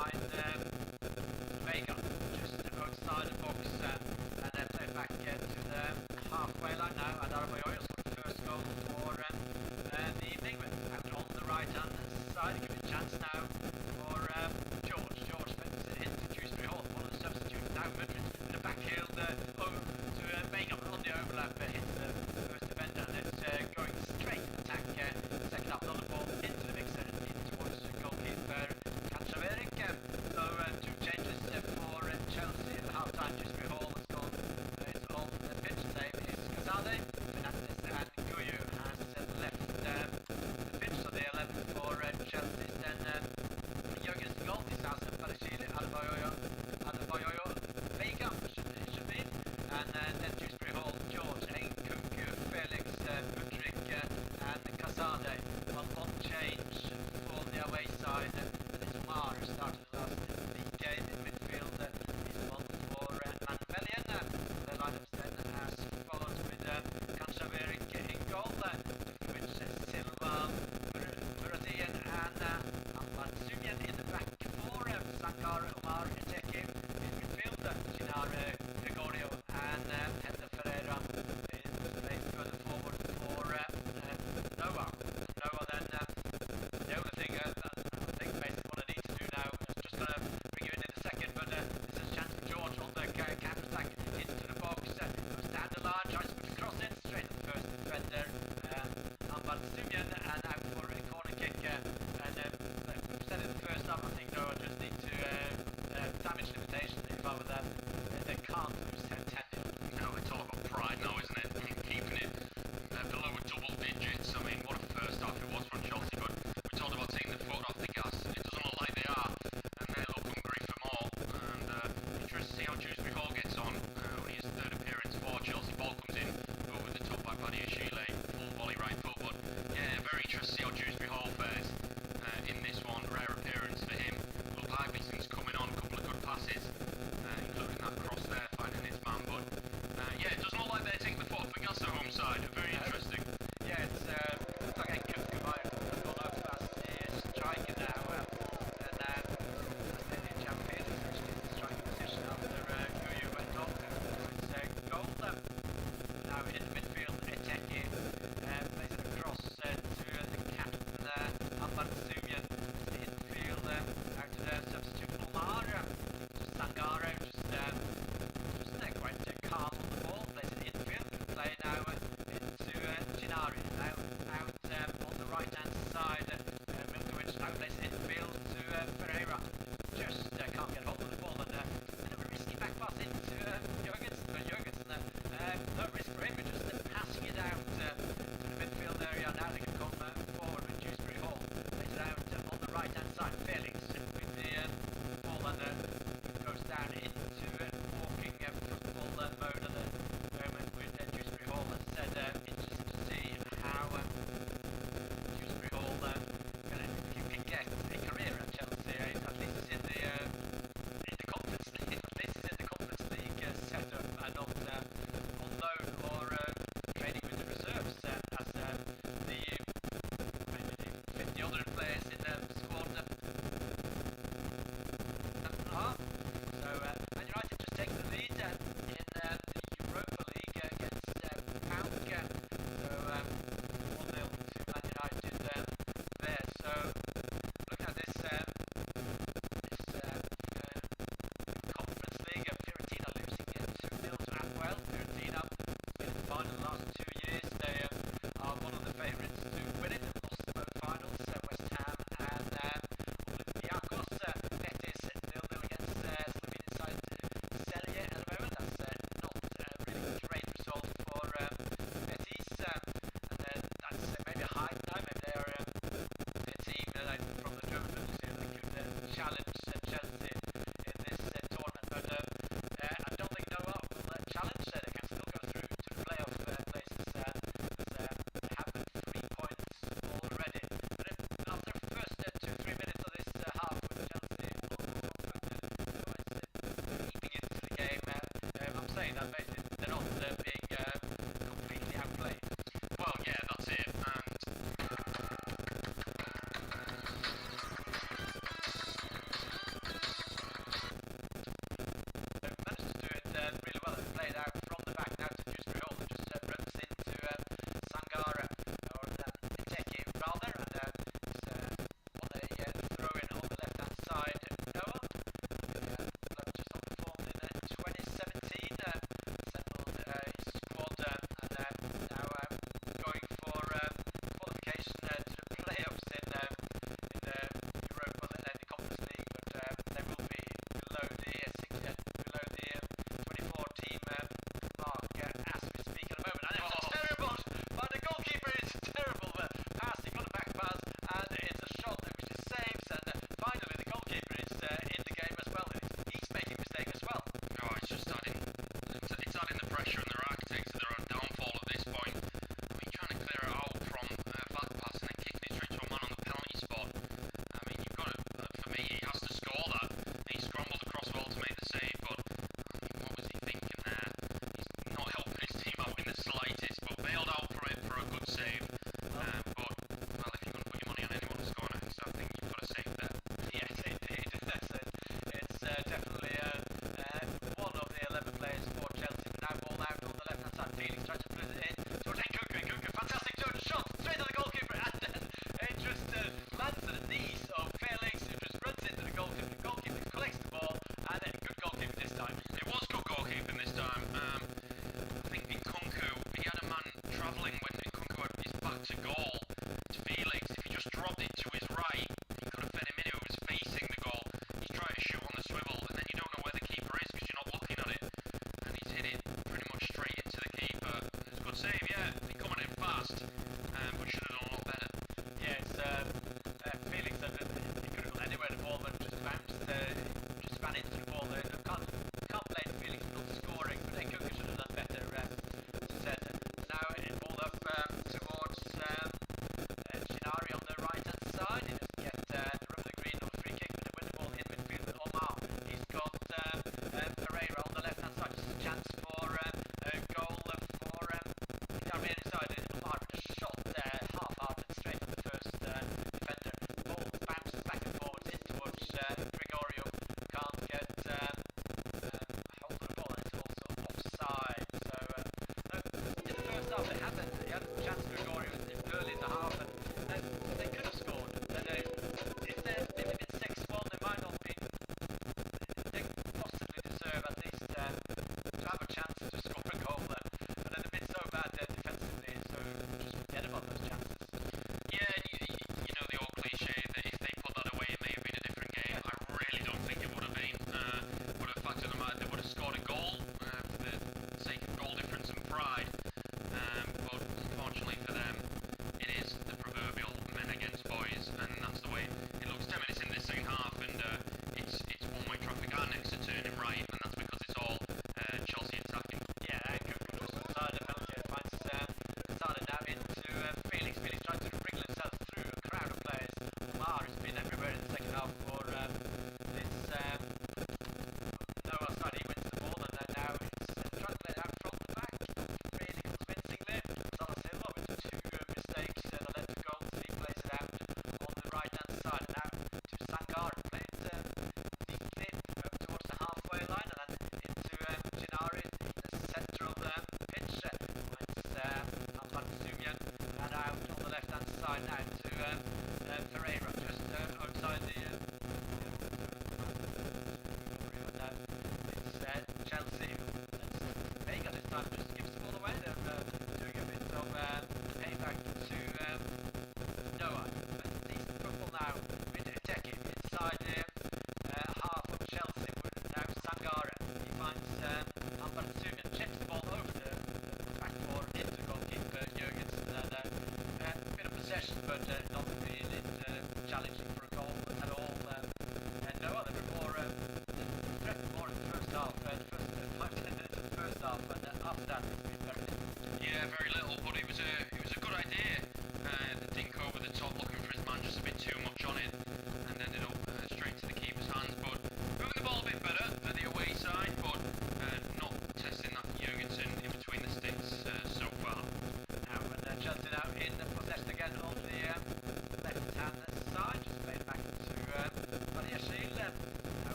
[SPEAKER 6] behind Vega, just outside the box, and then play back to the halfway line now. And Adebayo scored the first goal for the evening. Out on the right hand side, give it a chance now for George. George fits it into Dewsbury Hall, one of the substitutes now. Madrid in the back heel over to Vega on the overlap, hits the first defender, and it's going straight attack. Second half on the ball into the mixer, towards goalkeeper Kaczmarek. So two changes for Chelsea at half time. Dewsbury Hall has gone, is on the pitch. Same is Casade, Fernandez and Guyu has left the pitch. So the 11 for Chelsea is then Jürgen's goal, Disas, Barashili, Adebayo, Vega should be, and then Dewsbury Hall, George, Nkunku, Felix, Mudryk and Casade. One change for the away side, and it's Mar who started last the game in midfield. Is one for Manvelian. The lineups then as follows with Kaczmarek in goal, Dufkovic, Silva, Muradian and Mansumian in the back four, Sankar, Umar, Eteke in midfield, Chinar, Gregorio and Hender Ferreira in playing further forward for Noah. Noah then, the only thing I think basically what I need to do now is just going to bring you in a second, but this is a chance for George on the counter-attack into the box, goes down the line, tries to put the cross in, straight at the first defender, Mansumian, and out for a corner kick, and we've said in the first half, I think Noah just need to damage limitation if I were them. They can't lose 10-0.
[SPEAKER 7] No, it's all about pride now, isn't it? I mean, keeping it below double digits. I mean, what a first half it was from Chelsea, but we talked about taking the foot off the gas. It doesn't look like they are, and they look hungry for more. And interested to see how Dewsbury Hall gets on. Only his third appearance for Chelsea. Ball comes in over the top by Badiashile, full volley right foot. But yeah, very interested to see how Dewsbury Hall fares in this one. Rare appearance for him. Looked like these things coming on, a couple of good passes, including that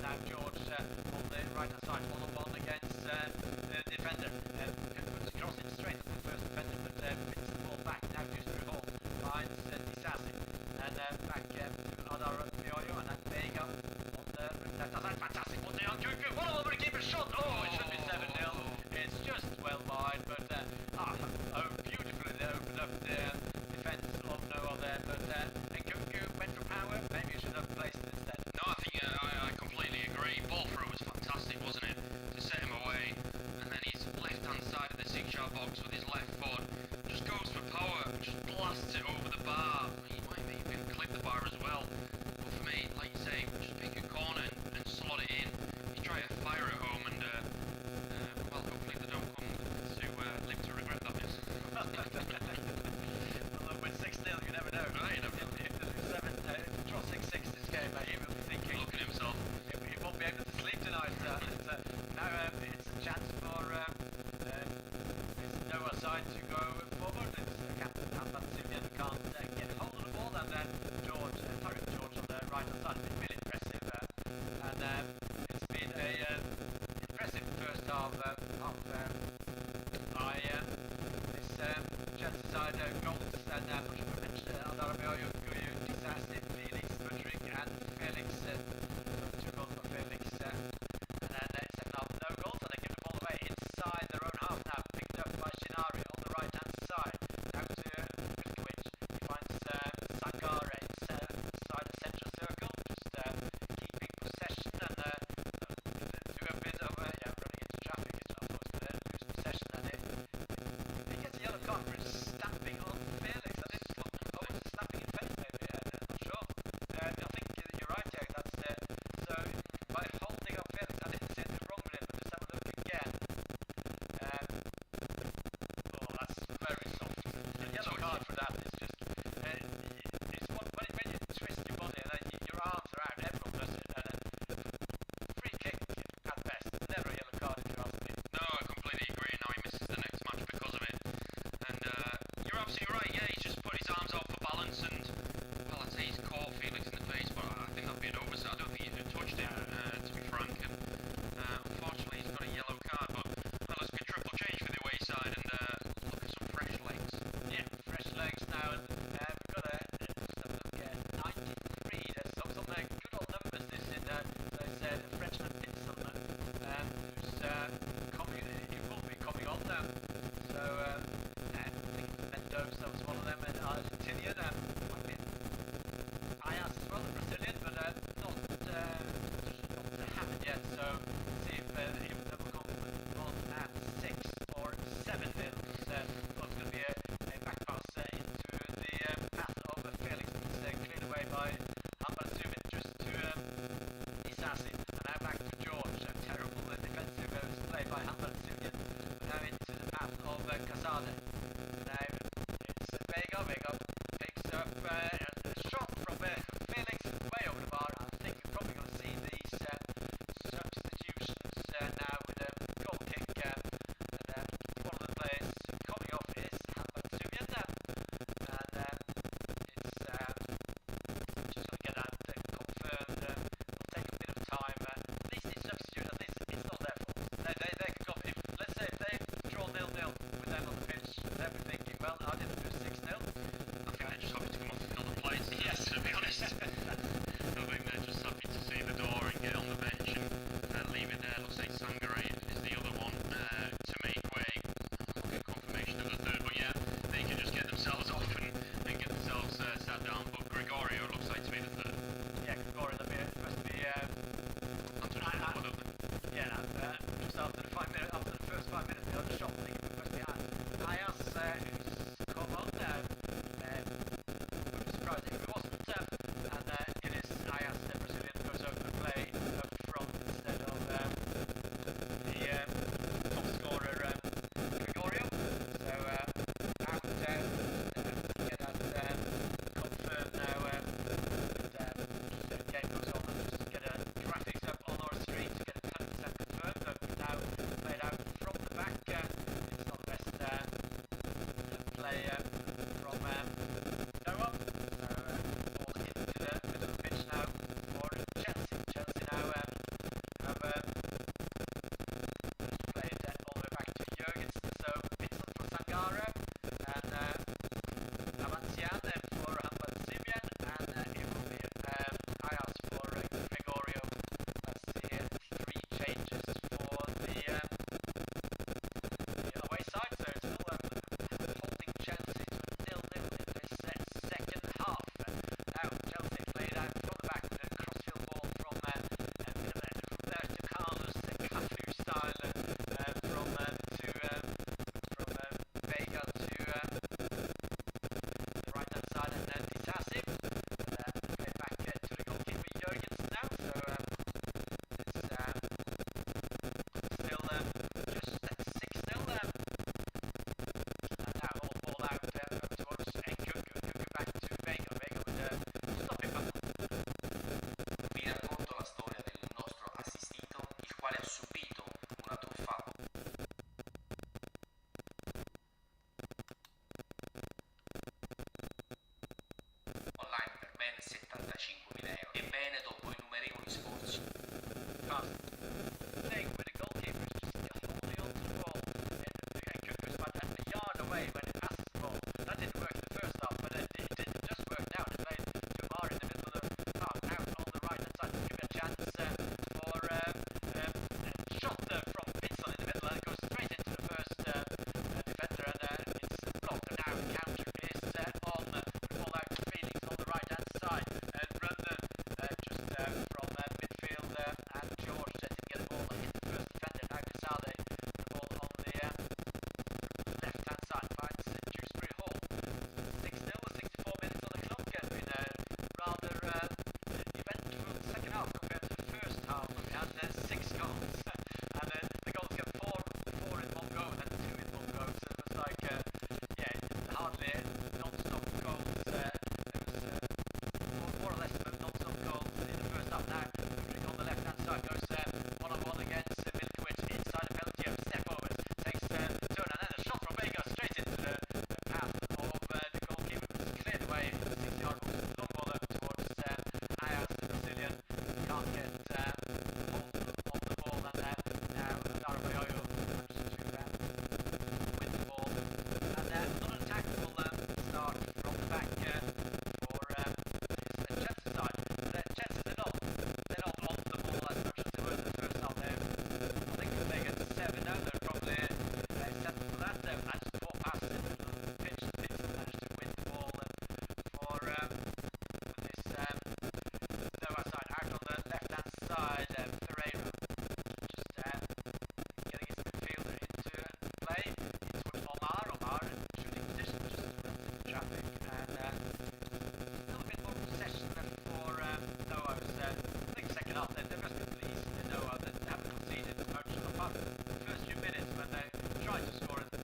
[SPEAKER 6] now George on the right hand side, 1-on-1 against the defender. Puts across it straight to the first defender, but picks the ball back now to Struhol, finds Disasi, and back to Adar Fioyo, and then Vega on the left hand side. Fantastic one there on Cuckoo. What over the keeper's shot! Oh, it should be 7-0. It's just well wide, but beautifully they opened up the defence of Noah there, but and Cuckoo went for power. Maybe you should have placed it instead.
[SPEAKER 7] No, I think I completely agree. Ball throw was fantastic, wasn't it? To set him away, and then his left-hand side of the 6-yard box with his left foot just goes for power, just blasts it over the bar. He might even clip the bar as well. But for me, like you say, just pick a corner and slot it in. He's trying to fire it home, and well, hopefully they don't come to live to regret that. Yes.
[SPEAKER 6] Although with 6-0, you never know.
[SPEAKER 7] Right, you never know.
[SPEAKER 6] If they lose 7, draw 6-6 this game, he will be thinking.
[SPEAKER 7] Look at himself.
[SPEAKER 6] He won't be able to sleep tonight. Now it's a chance for Noah's side to go forward. It's Captain Hamban Simeon can't get hold of the ball, and then George on the right hand side. It's been really impressive, and it's been a impressive first half by this Chelsea side goals, and much of mentioned Adarabioyo, Guyu, Disasi, Felix, Mudrik, and Felix. 2 goals for Felix, and then second half no goals, and they give the ball away inside their own half now, picked up by Shinari on the right hand side, down to Milkovic. He finds Sangare inside the central circle, just keeping possession and do a bit of running into traffic. It's not going to lose possession, and he gets a yellow card for stamping on Felix. I didn't slapping in face maybe. I'm not sure. I think you're right, Jack. That's so by holding up Felix, I didn't see anything wrong with it, but just have a look again. Oh, that's very soft. A yellow card for that is just it's when you twist your body and then your arms are out. Everyone does it. Free kick at best. Never a yellow card if you ask me.
[SPEAKER 7] No, I completely agree. Now he misses the next match because of it. And you're absolutely right. Yeah, he's just put his arms out for balance, and well, I'd say he's caught Felix in the face, but I think that'd be an oversight. I don't think he even touched him, to be frank. And unfortunately, he's got a yellow card. But well, let's get triple change for the away side and look at some fresh legs.
[SPEAKER 6] Yeah, fresh legs now, and we've got a look at 93. There's some good old numbers. This in there's the Frenchman Pinson, who's coming. He will be coming on now. So I think Mendoza was one of them, and Argentinian. Might be Ayas as well, the Brazilian, but not happened yet. So see if he will come on at 6 or 7 nil. It's going to be a back pass into the path of Felix. It's cleared away by Hamban Simeon just to Disasi, and now back to George. A terrible defensive play by Hamban Simeon. Now into the path of Casade. Now it's Vega. Vega picks up a shot from Felix, chance for a shot from Pinson in the middle, and it goes straight into the first defender, and it's blocked. And now the counter is on. The ball out to Felix on the right hand side, and run just from midfield, and George didn't get the ball. Hit the first defender. Now Casale, the ball on the left hand side, finds Dewsbury Hall. 6-0, 64 minutes on the clock. It's been a rather eventful second half compared to the first half, when we had 6 goals. And the goals get four in one go, and then 2 in one go. So it was like, hardly non-stop goals. It was more or less non-stop goals in the first half. Now, Hendrik on the left-hand side goes one-on-one against Milkovic inside the penalty area. Step overs, takes turn, and then a shot from Vega straight into the path of the goalkeeper. It's cleared away from the 6-yard box. Long ball up towards Ayaz, the Brazilian. Can't get hold of the ball, and now Darboyoyo manages to win the ball. And not an attack will start from the back for this Chelsea side. But Chelsea, they're not on the ball as much as they were in the first half. I think they get 7 now. They're probably set for that. They managed to walk past it in the middle of the pitch. Vincent managed to win the ball for this Noah side. Out on the left-hand side, Ferreira just getting his midfielder into play. It's with Omar shooting position just as well as the traffic, and a little bit more possession for Noah's. I think second half they've just been pleased in Noah that they haven't conceded much apart from the first few minutes when they tried to score and the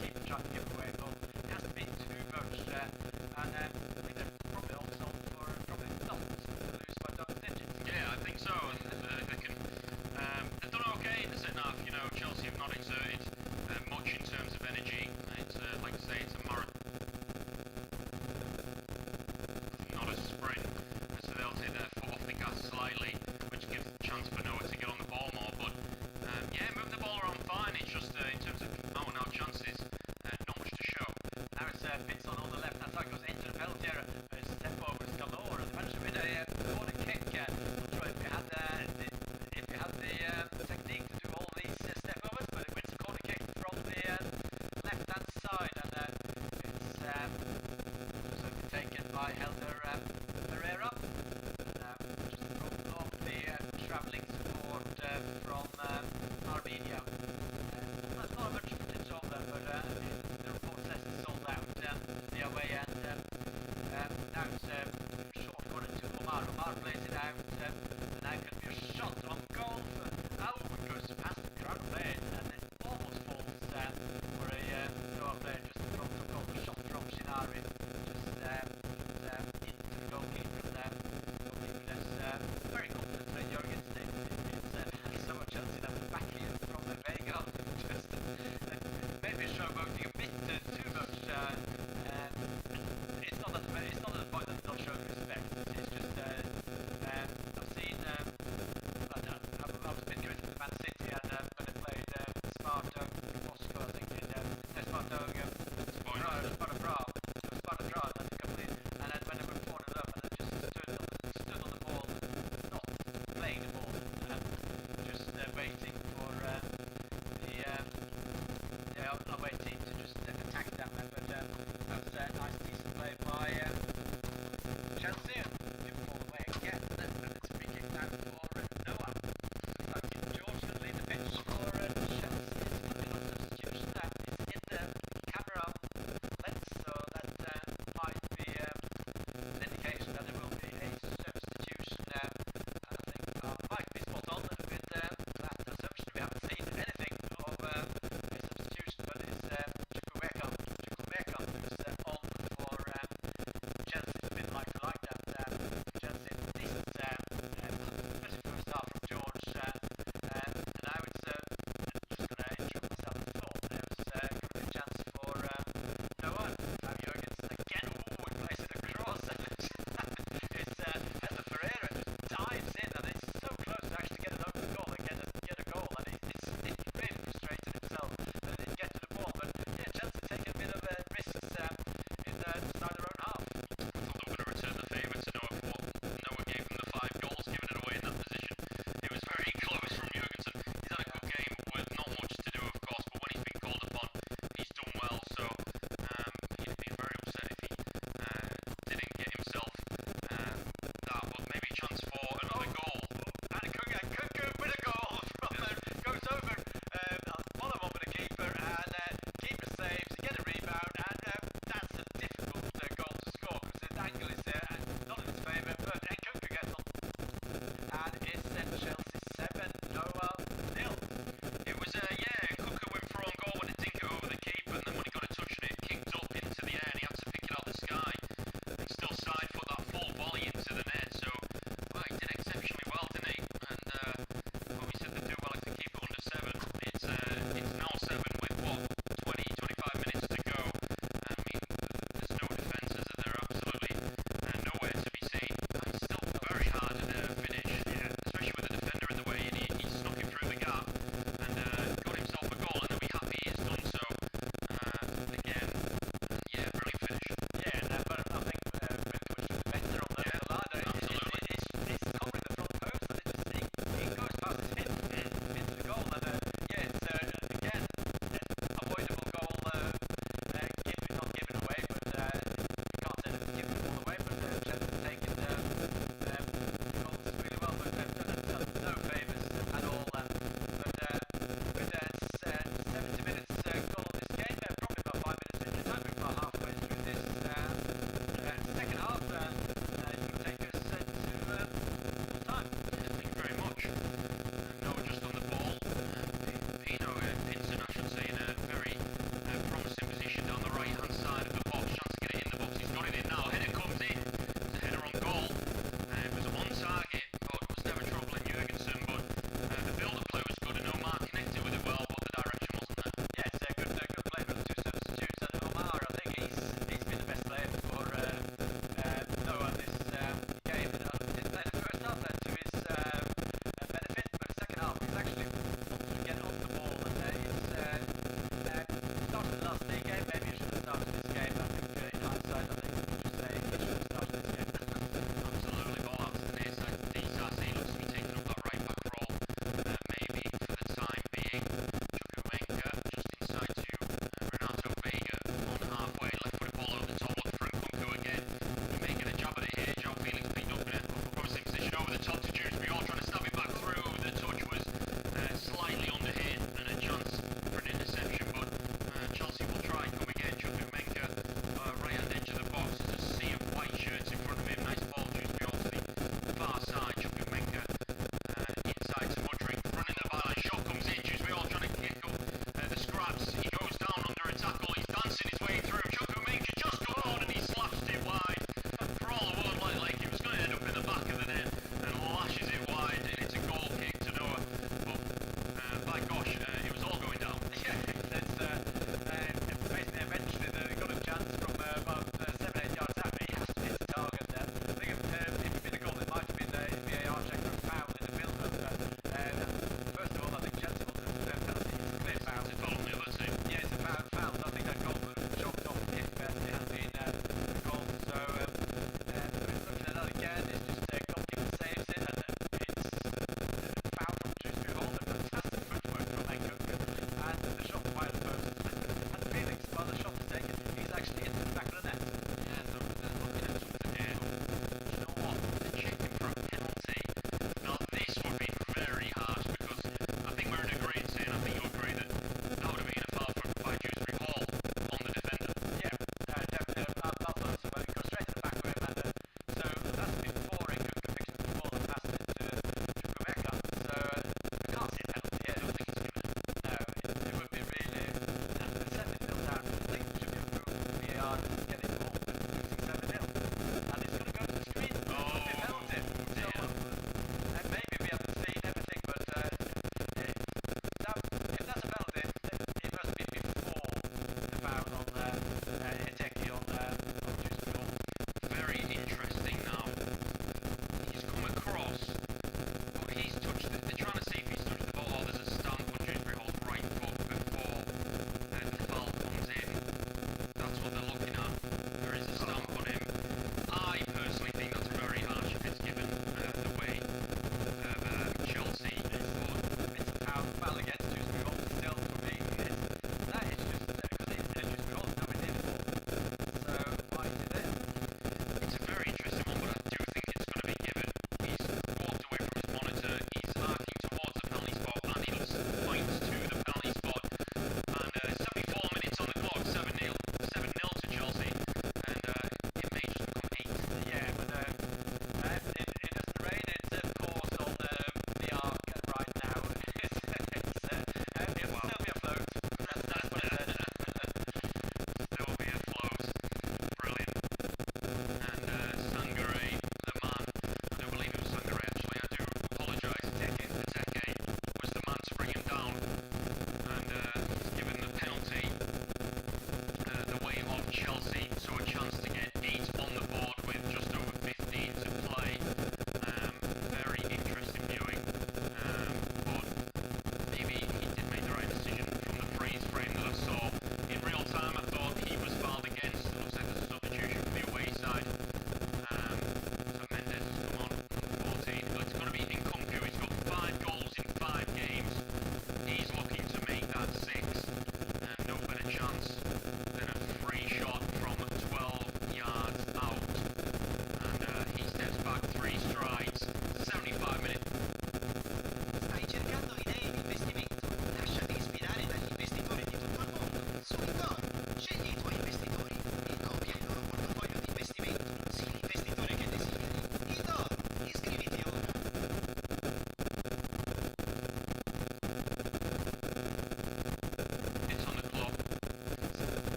[SPEAKER 6] keeper tried to give away a goal. It hasn't been too much, and I think they're probably also for probably not to lose by double digits.
[SPEAKER 7] Yeah, I think so. And they can. They've done okay in the second half. You know, Chelsea have not exerted much in terms of energy. It's like I say, it's a marathon, not a sprint. So they'll take their foot off the gas slightly, which gives the chance for Noah to get on the ball more. But move the ball around fine. It's just in terms of out and out chances, not much to show.
[SPEAKER 6] Now it's Pinson on the left-hand side, goes into the penalty area. Step over is galore, and they managed to win a corner kick. Not sure if you had the technique to do all these step overs, but it wins a corner kick from the left-hand side, and it's also taken by Helder Pereira. Just broken off the travelling support from Armenia. There's not much footage of them, but the report says it's sold out the away end. Now it's short corner to Omar. Omar plays it out, and now can be a shot on goal for it goes past the crowd players, and it almost falls for a Noah player just in front of goal. The shot from Shinari just into the goalkeeper, and the goalkeeper is very confident playing Jorgensen. It's so much Chelsea that the back here from the Vega just maybe showboating a bit too much. It's not at the point that it's not showing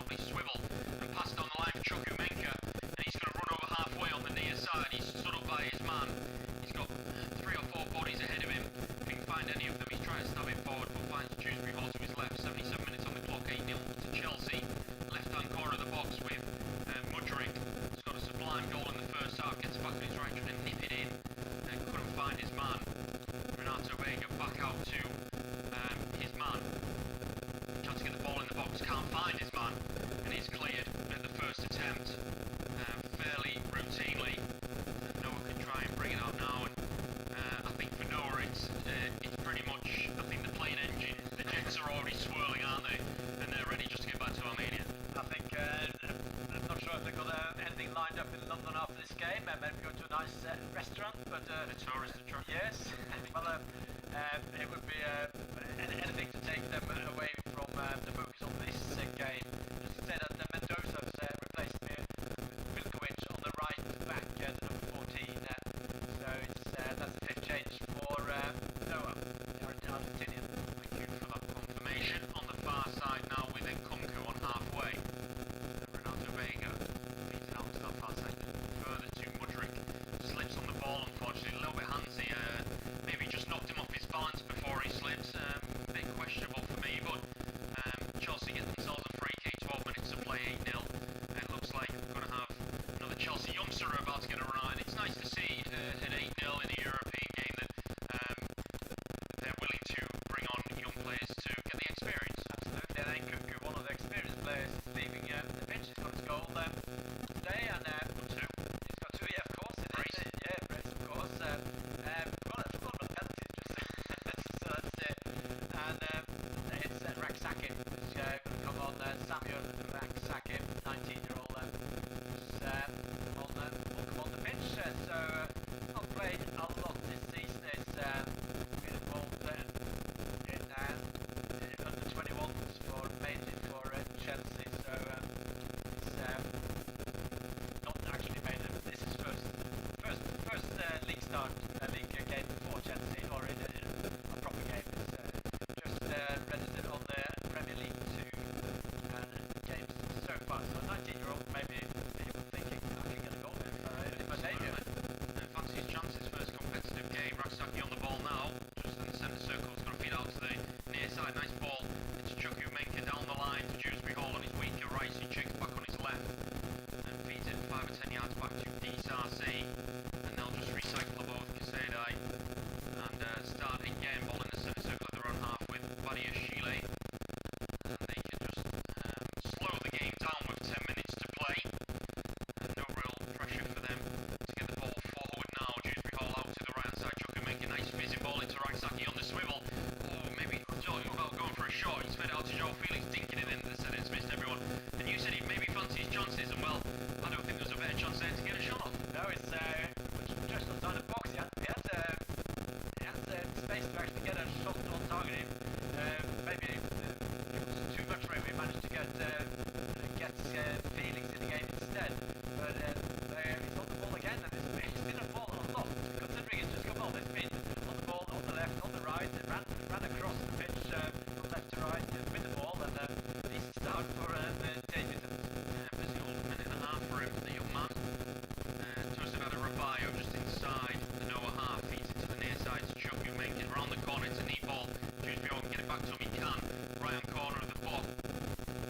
[SPEAKER 7] lovely swivel and pass down the line for Chukwuemeka, and he's going to run over halfway on the near side. He's stood up by his man. He's got 3 or 4 bodies ahead of him. If he can find any of them, he's trying to stab it forward, but finds Dewsbury Hall to his left. 77 minutes on the clock, 8-0 to Chelsea. Left-hand corner of the box with Mudryk. He's got a sublime goal in the first half, gets back on his right, trying to nip it in, and couldn't find his man. Renato Vega back out to his man. Trying to get the ball in the box, can't find his man, and he's cleared at the first attempt fairly routinely. Noah can try and bring it out now, and I think for Noah it's pretty much, I think the plane engine, the jets are already swirling, aren't they? And they're ready just to get back to Armenia.
[SPEAKER 6] I think, I'm not sure if they've got anything lined up in London after this game. Maybe go to a nice restaurant, but...
[SPEAKER 7] A tourist attraction.
[SPEAKER 6] Yes, well, it would be anything to take them away from the focus on this game. Just to say that Mendoza has replaced Vilkovic on the right back, number 14. So that's the 5th change for Noah, the Argentinian.
[SPEAKER 7] Thank you for that confirmation. On the far side now with Nkunku on halfway. Renato Vega feeds it out to that far side. Further to Mudryk. Slips on the ball, unfortunately. A little bit handsy. Maybe just knocked him off his balance before he slips. A bit questionable for me, but Chelsea get themselves a free kick. 12 minutes to play, 8-0. It looks like we're going to have another Chelsea youngster about to get a run out. And it's nice to see at 8-0 in a European game that they're willing to bring on young players to get the experience.
[SPEAKER 6] Absolutely, and Nkunku, one of the experienced players, leaving the pitch. He's got his goal today, and
[SPEAKER 7] Two.
[SPEAKER 6] he's got 2, yeah, of course.
[SPEAKER 7] Brace.
[SPEAKER 6] Yeah, brace, of course. Well, I forgot about penalty, just so that's it. And it's Raksakin who's going to come on. Samuel Raksakin, 19-year-old, who's will come on the pitch. So not played a lot this season. It's been involved in under 21s mainly for Chelsea. So it's not actually made this is first league start, league game for Chelsea, or in a proper game. It's just registered on the Premier League 2 games so far. So 19-year-old, maybe people thinking I can get a goal in my debut.
[SPEAKER 7] Fancies chances, first competitive game. Raksaki on the ball now, just in the centre circle. It's going to feed out to the near side. Nice ball. It's Chukwuemeka down the line to Dewsbury Hall on his weaker right. So he checks back on his left and feeds it 5 or 10 yards back to DSRC. And they'll just recycle both Kasedai and start again. Ball in the centre circle of their own half with Badia Shile. And they can just slow the game down with 10 minutes to play. And no real pressure for them to get the ball forward now. Dewsbury Hall out to the right hand side. Chukwuemeka, nice fizzing ball into Raksaki on the swivel. Oh, maybe talking about going for a shot. He's fed out to Joao Felix, dinking it in the centre. It's missed everyone. And you said he maybe fancies chances, and well, I don't think there's a better chance there to get a shot off.
[SPEAKER 6] No, it's just outside the box. He had space to actually get a shot on target. Maybe it was too much for him. He managed to get Felix in the game instead. But he's on the ball again, and he's been on the ball a lot. Considering it's just come on, he's been on the ball, on the left, on the right, and ran across the pitch from left to right with the ball, and decent start for the debutants.
[SPEAKER 7] Busy old minute and a half for him, the young man. Toasted out a Rabayo just inside the Noah half, feeds it to the near side to Chukwuemeka, round the corner, it's a neat ball. Dewsbury Hall can get it back to him, he can. Right hand corner of the box.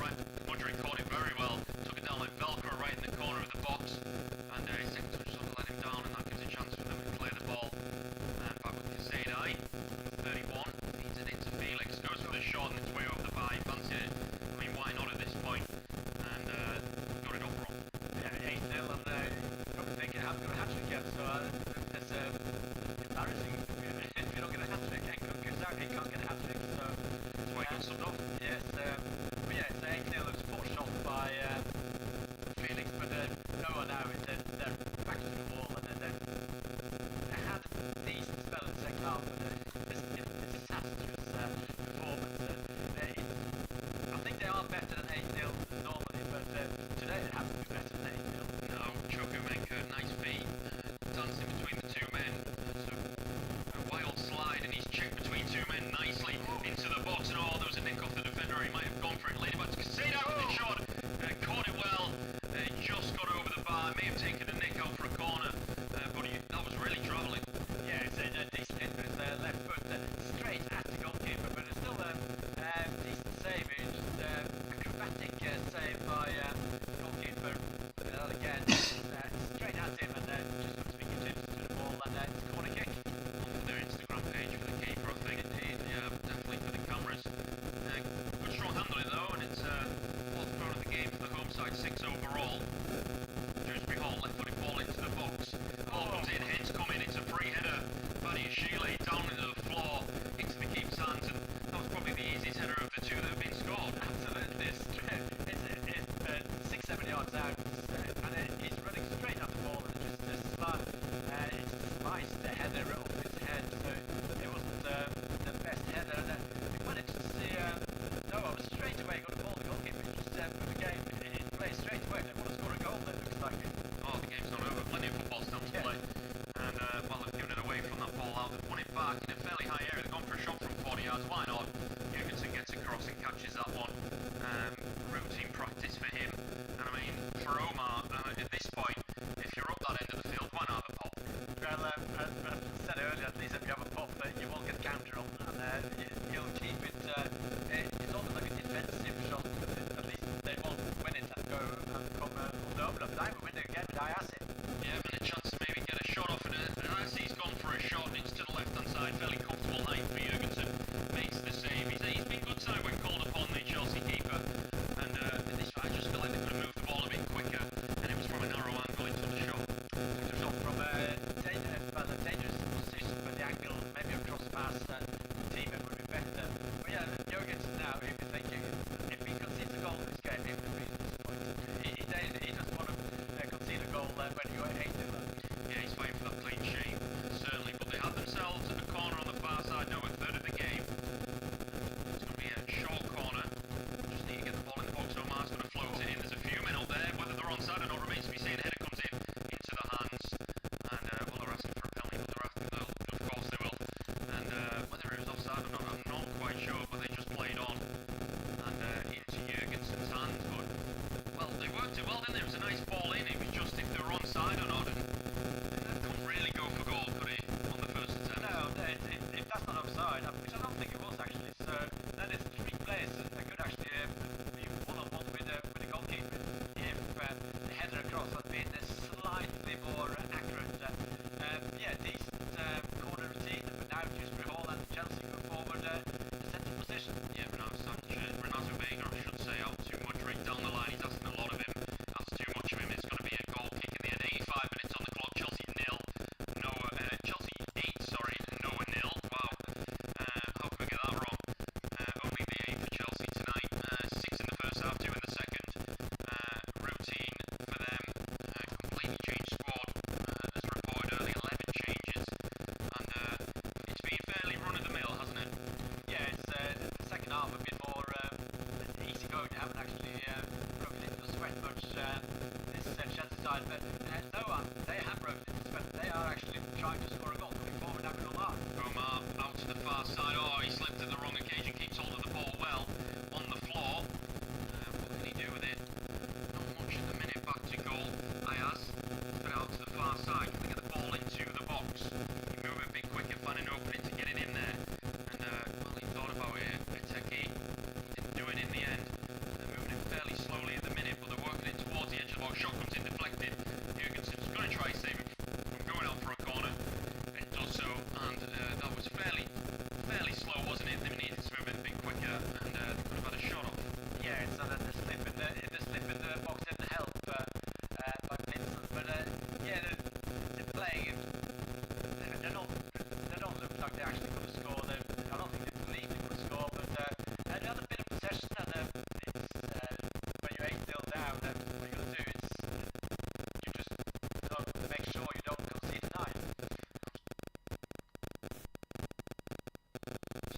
[SPEAKER 7] Right, Mudryk caught it very well, took it down like Velcro right in the corner of the box. And his second touch sort of let him down, and that gives a chance for them to clear the ball. And back with Kasedai, 31, feeds it into Felix, goes for the shot and it's way over the bar, he fancied it. I mean, why not at this point? And got it off wrong.
[SPEAKER 6] Yeah, 8-0, and probably thinking, I haven't got a hat-trick yet, so that's embarrassing if you don't get a hat-trick. Nkunku certainly can't get a hat-trick, so...
[SPEAKER 7] That's why he got subbed off.
[SPEAKER 6] Yes, but yeah, it's 8-0, it's 4 shots by Felix, but Noah now, they're back to the wall, and they had a decent spell in the second half, but it's a disastrous performance. I think they are better than 8-0 normally, but today they have to be better than 8-0.
[SPEAKER 7] Now, Chukwuemeka, nice feet, dancing between the two men. So, a wild slide, and he's checked between two men nicely into the box. And oh, there was a nick off the defender. He might have gone for it. Laid it back to Kasedai with the shot.
[SPEAKER 6] going. They haven't actually broken into the sweat much this Chelsea side, but Noah, they have broken into the sweat. They are actually trying to score a goal, coming forward now with Omar.
[SPEAKER 7] Omar out to the far side. Oh, he slipped at the wrong occasion, keeps hold of the ball well on the floor. What can he do with it? Not much at the minute. Back to goal. Ayaz, but out to the far side. Can we get the ball into the box? He move a bit quicker, find an opening to get it in there. And well, he thought about it. Iteki, he didn't do it in the end. They're moving it fairly slowly at the minute, but they're working it towards the edge of the box. Shot comes in deflected. Jurgensen's going to try to save it from going out for a corner. And it does so, and that was fairly slow, wasn't it? They needed to move it a bit quicker, and they could have had a shot off.
[SPEAKER 6] Yeah, it's the slip in the box didn't help by Vincent, but yeah, they're playing. They don't look like they actually could have scored. I don't think they believe they could have scored, but they had a bit of possession, and it's when you're 8-0 down, what you're going to do is you just got to make sure you don't concede a nine.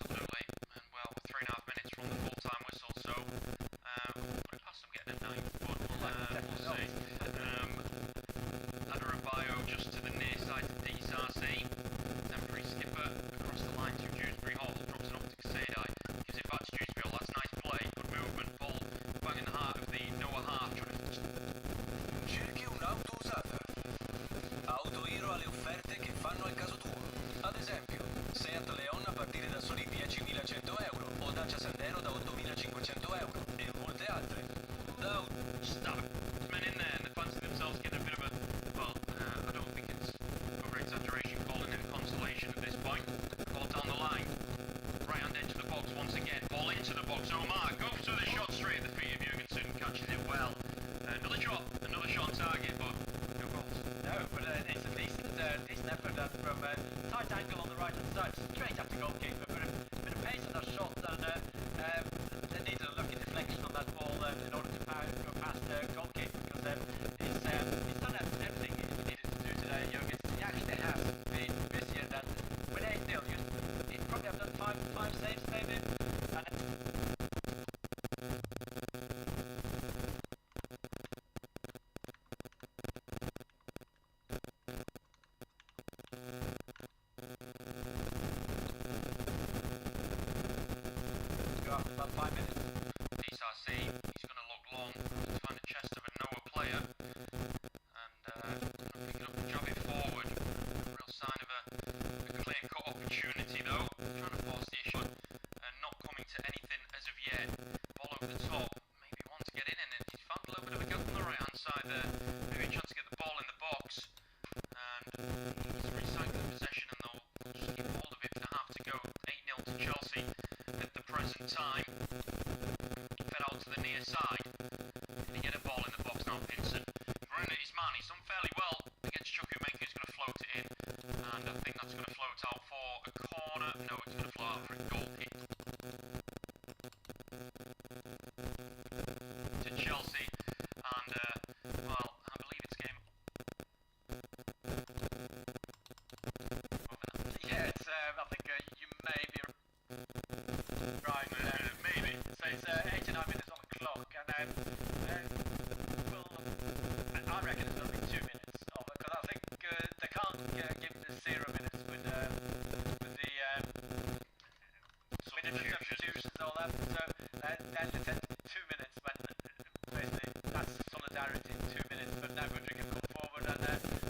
[SPEAKER 7] Absolutely, and well, we're 3.5 minutes from the full-time whistle, so put it past them getting a ninth, but we'll see. Adarabio just to the near side to DSRC. Temporary skipper across the line to Dewsbury Hall, drops it off to Kasedai, gives it back to Dewsbury Hall. That's nice play, good movement, ball bang in the heart of the Noah half.
[SPEAKER 2] Cerchi un'auto usata. Autoiro alle offerte che fanno al caso tuo. Ad esempio, Seat Leon a partire da soli 10.100 euro o Dacia Sandero da 8.500 euro e molte altre. Da
[SPEAKER 7] Stop. Men in there and they fancy themselves getting a bit of a, well, I don't think it's over-exaggeration calling it a consolation at this point. Ball down the line. Right-hand edge of the box once again. Ball into the box. Omar goes to the shot straight at the feet of Jurgensen. Catches it well. Another shot on target, but no goals.
[SPEAKER 6] No, but it's a decent effort from tight angle on the right-hand side, straight after goalkeeper, but a bit of pace on that shot, and they needed a lucky deflection on that ball in order to go past the goalkeeper, because he's done everything he needed to do today, Jurgensen. He actually has been busier than with 8-0. He'd probably have done five saves maybe, and go after about 5 minutes.
[SPEAKER 7] DSRC, he's going to look long to find the chest of a Noah player, and picking up and jab it forward. A real sign of a clear-cut opportunity though. Trying to force the issue and not coming to anything as of yet. Ball over the top, maybe one to get in, and he's found a little bit of a gap on the right-hand side there. Maybe a chance to get the ball in the box, and he's recycling possession, and they'll just keep hold of it for the half to go. 8-0 to Chelsea at the present time. Fed out to the near side. Can he get a ball in the box now? Pinson running at his man. He's done fairly well against Chukwuemeka. He's going to float it in, and I think that's going to float out for a corner. No, it's going to float out for a goal kick to Chelsea, and well, I believe it's game.
[SPEAKER 6] Yeah, it's I think you may be right.
[SPEAKER 7] Maybe.
[SPEAKER 6] So it's 89 minutes on the clock, and I reckon it's going to be 2 minutes of it, because I think they can't give the 0 minutes with the substitutions and all that. So then they said 2 minutes when basically that's solidarity in 2 minutes. But now Goodrick can come forward and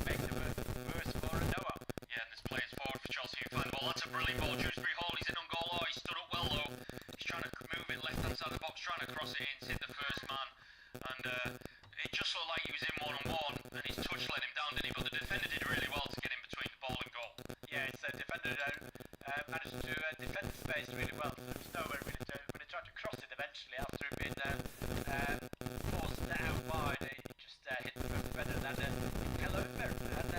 [SPEAKER 6] make the worse for Noah.
[SPEAKER 7] Yeah, and there's players forward for Chelsea who find the ball. That's a brilliant ball. Dewsbury Hall, he's in on goal. Oh, he stood up well though. He's trying to move it left-hand side of the box, trying to cross it in, hit the first man, and it just looked like he was in one-on-one, and his touch let him down, didn't he? But the defender did really well to get in between the ball and goal.
[SPEAKER 6] Yeah, it's a defender managed to defend the space really well. There's nowhere really to, when he tried to cross it eventually after being forced out wide, he just hit the first defender and then it fell over. And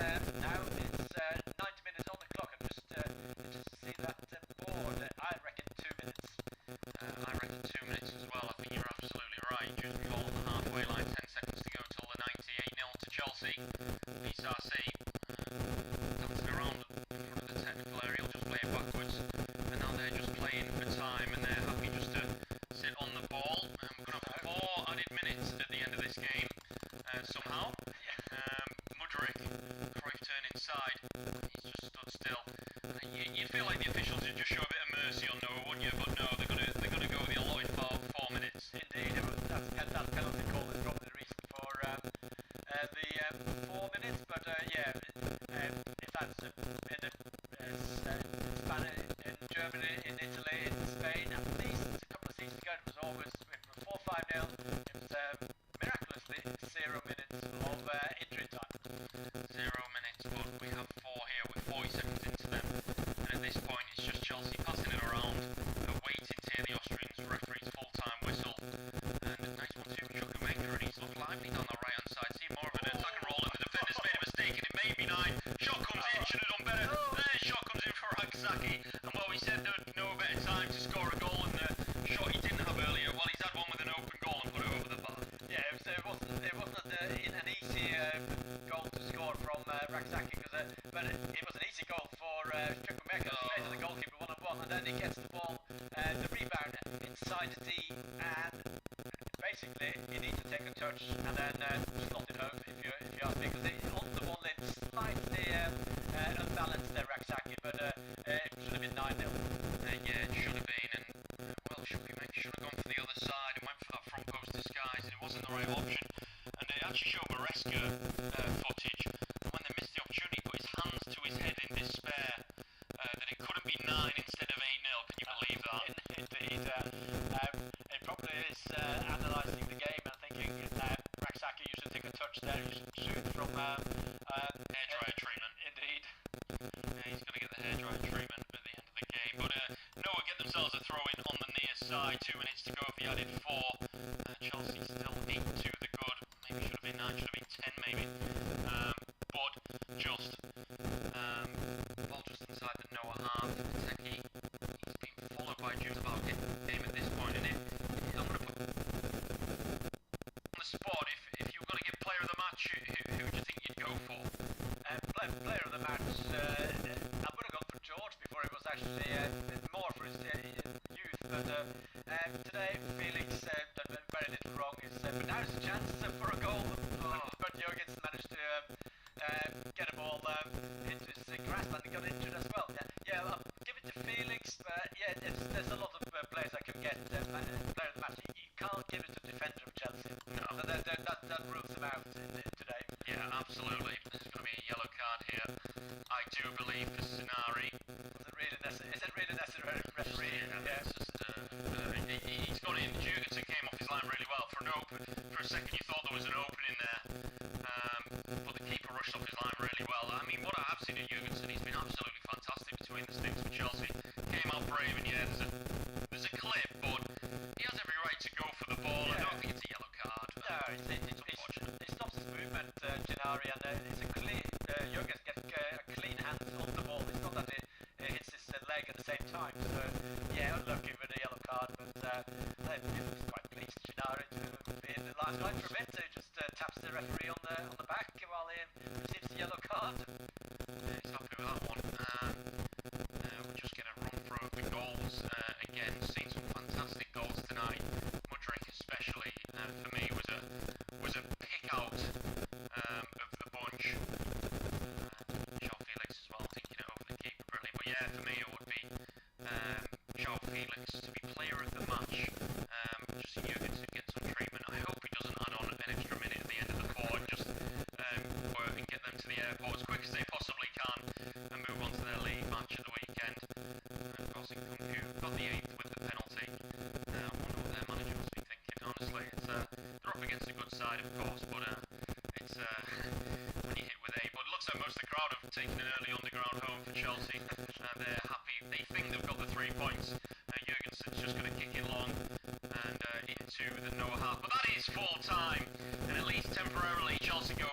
[SPEAKER 6] now it's 90 minutes on the clock, and just see that board, I reckon 2 minutes.
[SPEAKER 7] I reckon 2 minutes as well. I think you're absolutely right. Dewsbury Hall on the halfway line, 10 seconds to go till the 90.
[SPEAKER 6] rebound inside the D, and basically you need to take a touch and then slot it home if you ask me, because on the ball it's slightly unbalanced there, Raksaki, but it should have been 9-0.
[SPEAKER 7] Yeah, it should have been, and well, should have gone for the other side and went for that front post disguise, and it wasn't the right option. And they actually showed maresca footage, and when they missed the opportunity, he put his hands to his head in despair, that it couldn't be 9 instead of 8-0. Can you believe that?
[SPEAKER 6] Indeed. It probably is analysing the game and thinking, Raksaki, you should take a touch there, you should shoot from
[SPEAKER 7] Hairdryer treatment.
[SPEAKER 6] Indeed.
[SPEAKER 7] Yeah, he's going to get the hairdryer treatment at the end of the game. But Noah get themselves a throw in on the near side. 2 minutes to go if he added 4. Chelsea still 8 to the good. Maybe should have been 9, should have been 10 maybe. But just ball just inside the Noah half. Teki, he's been followed by Jude about game at this point, and I'm going to put on the spot, if you were going to get player of the match, who do you think you'd go for?
[SPEAKER 6] Player of the match, I would have gone for George before it was actually more for his youth, but today Felix done very little wrong, but now it's a chance for a goal, but Jurgensen managed to get a ball into his grassland and got injured as well. Yeah, I'll give it to Felix, but yeah, there's a lot of players that can get player of the match. You can't give it to defender of Chelsea. No. That rules them out today.
[SPEAKER 7] Yeah, absolutely. There's going to be a yellow card here, I do believe, for Sinari.
[SPEAKER 6] Is it really necessary, referee?
[SPEAKER 7] Yeah. It's just, he's gone in. Jurgensen came off his line really well. For a second you thought there was an opening there, but the keeper rushed off his line really well. I mean, what I have seen at Jurgensen, he's been absolutely fantastic between the sticks for Chelsea. Came out brave, and yeah, there's a clip, but he has every right to go for the ball. Yeah. I don't think it's a yellow card.
[SPEAKER 6] No, it stops his movement, Gennari, and it's a clean. Jurgensen gets a clean hand on the ball. It's not that it hits his leg at the same time. So yeah, unlucky with a yellow card, but it was quite pleased, Gennari, to be in the last line for a bit. So just taps the referee on the back while he receives the yellow card.
[SPEAKER 7] Yeah, he's happy with that one. We're just going to run through the goals again. Seen some fantastic goals tonight. Mudryk especially, for me, was a pick out of the bunch. Joao Felix as well, taking it over the keeper brilliantly. But yeah, for me it would be Joao Felix to be player of the match. Just so Jurgensen gets some treatment. I hope he doesn't add on an extra minute at the end of the quarter and just work and get them to the airport as quick as they possibly can and move on to their league match at the weekend. Of course, got the 8th with the penalty. I wonder what their manager must be thinking, honestly. They're up against a good side, of course, but it's when you hit with 8. But it looks like most of the crowd have taken an early underground home for Chelsea. They're happy. They think they've got the 3 points. Jurgensen's just going to kick it long and into the Noah half. But that is full time, and at least temporarily Chelsea go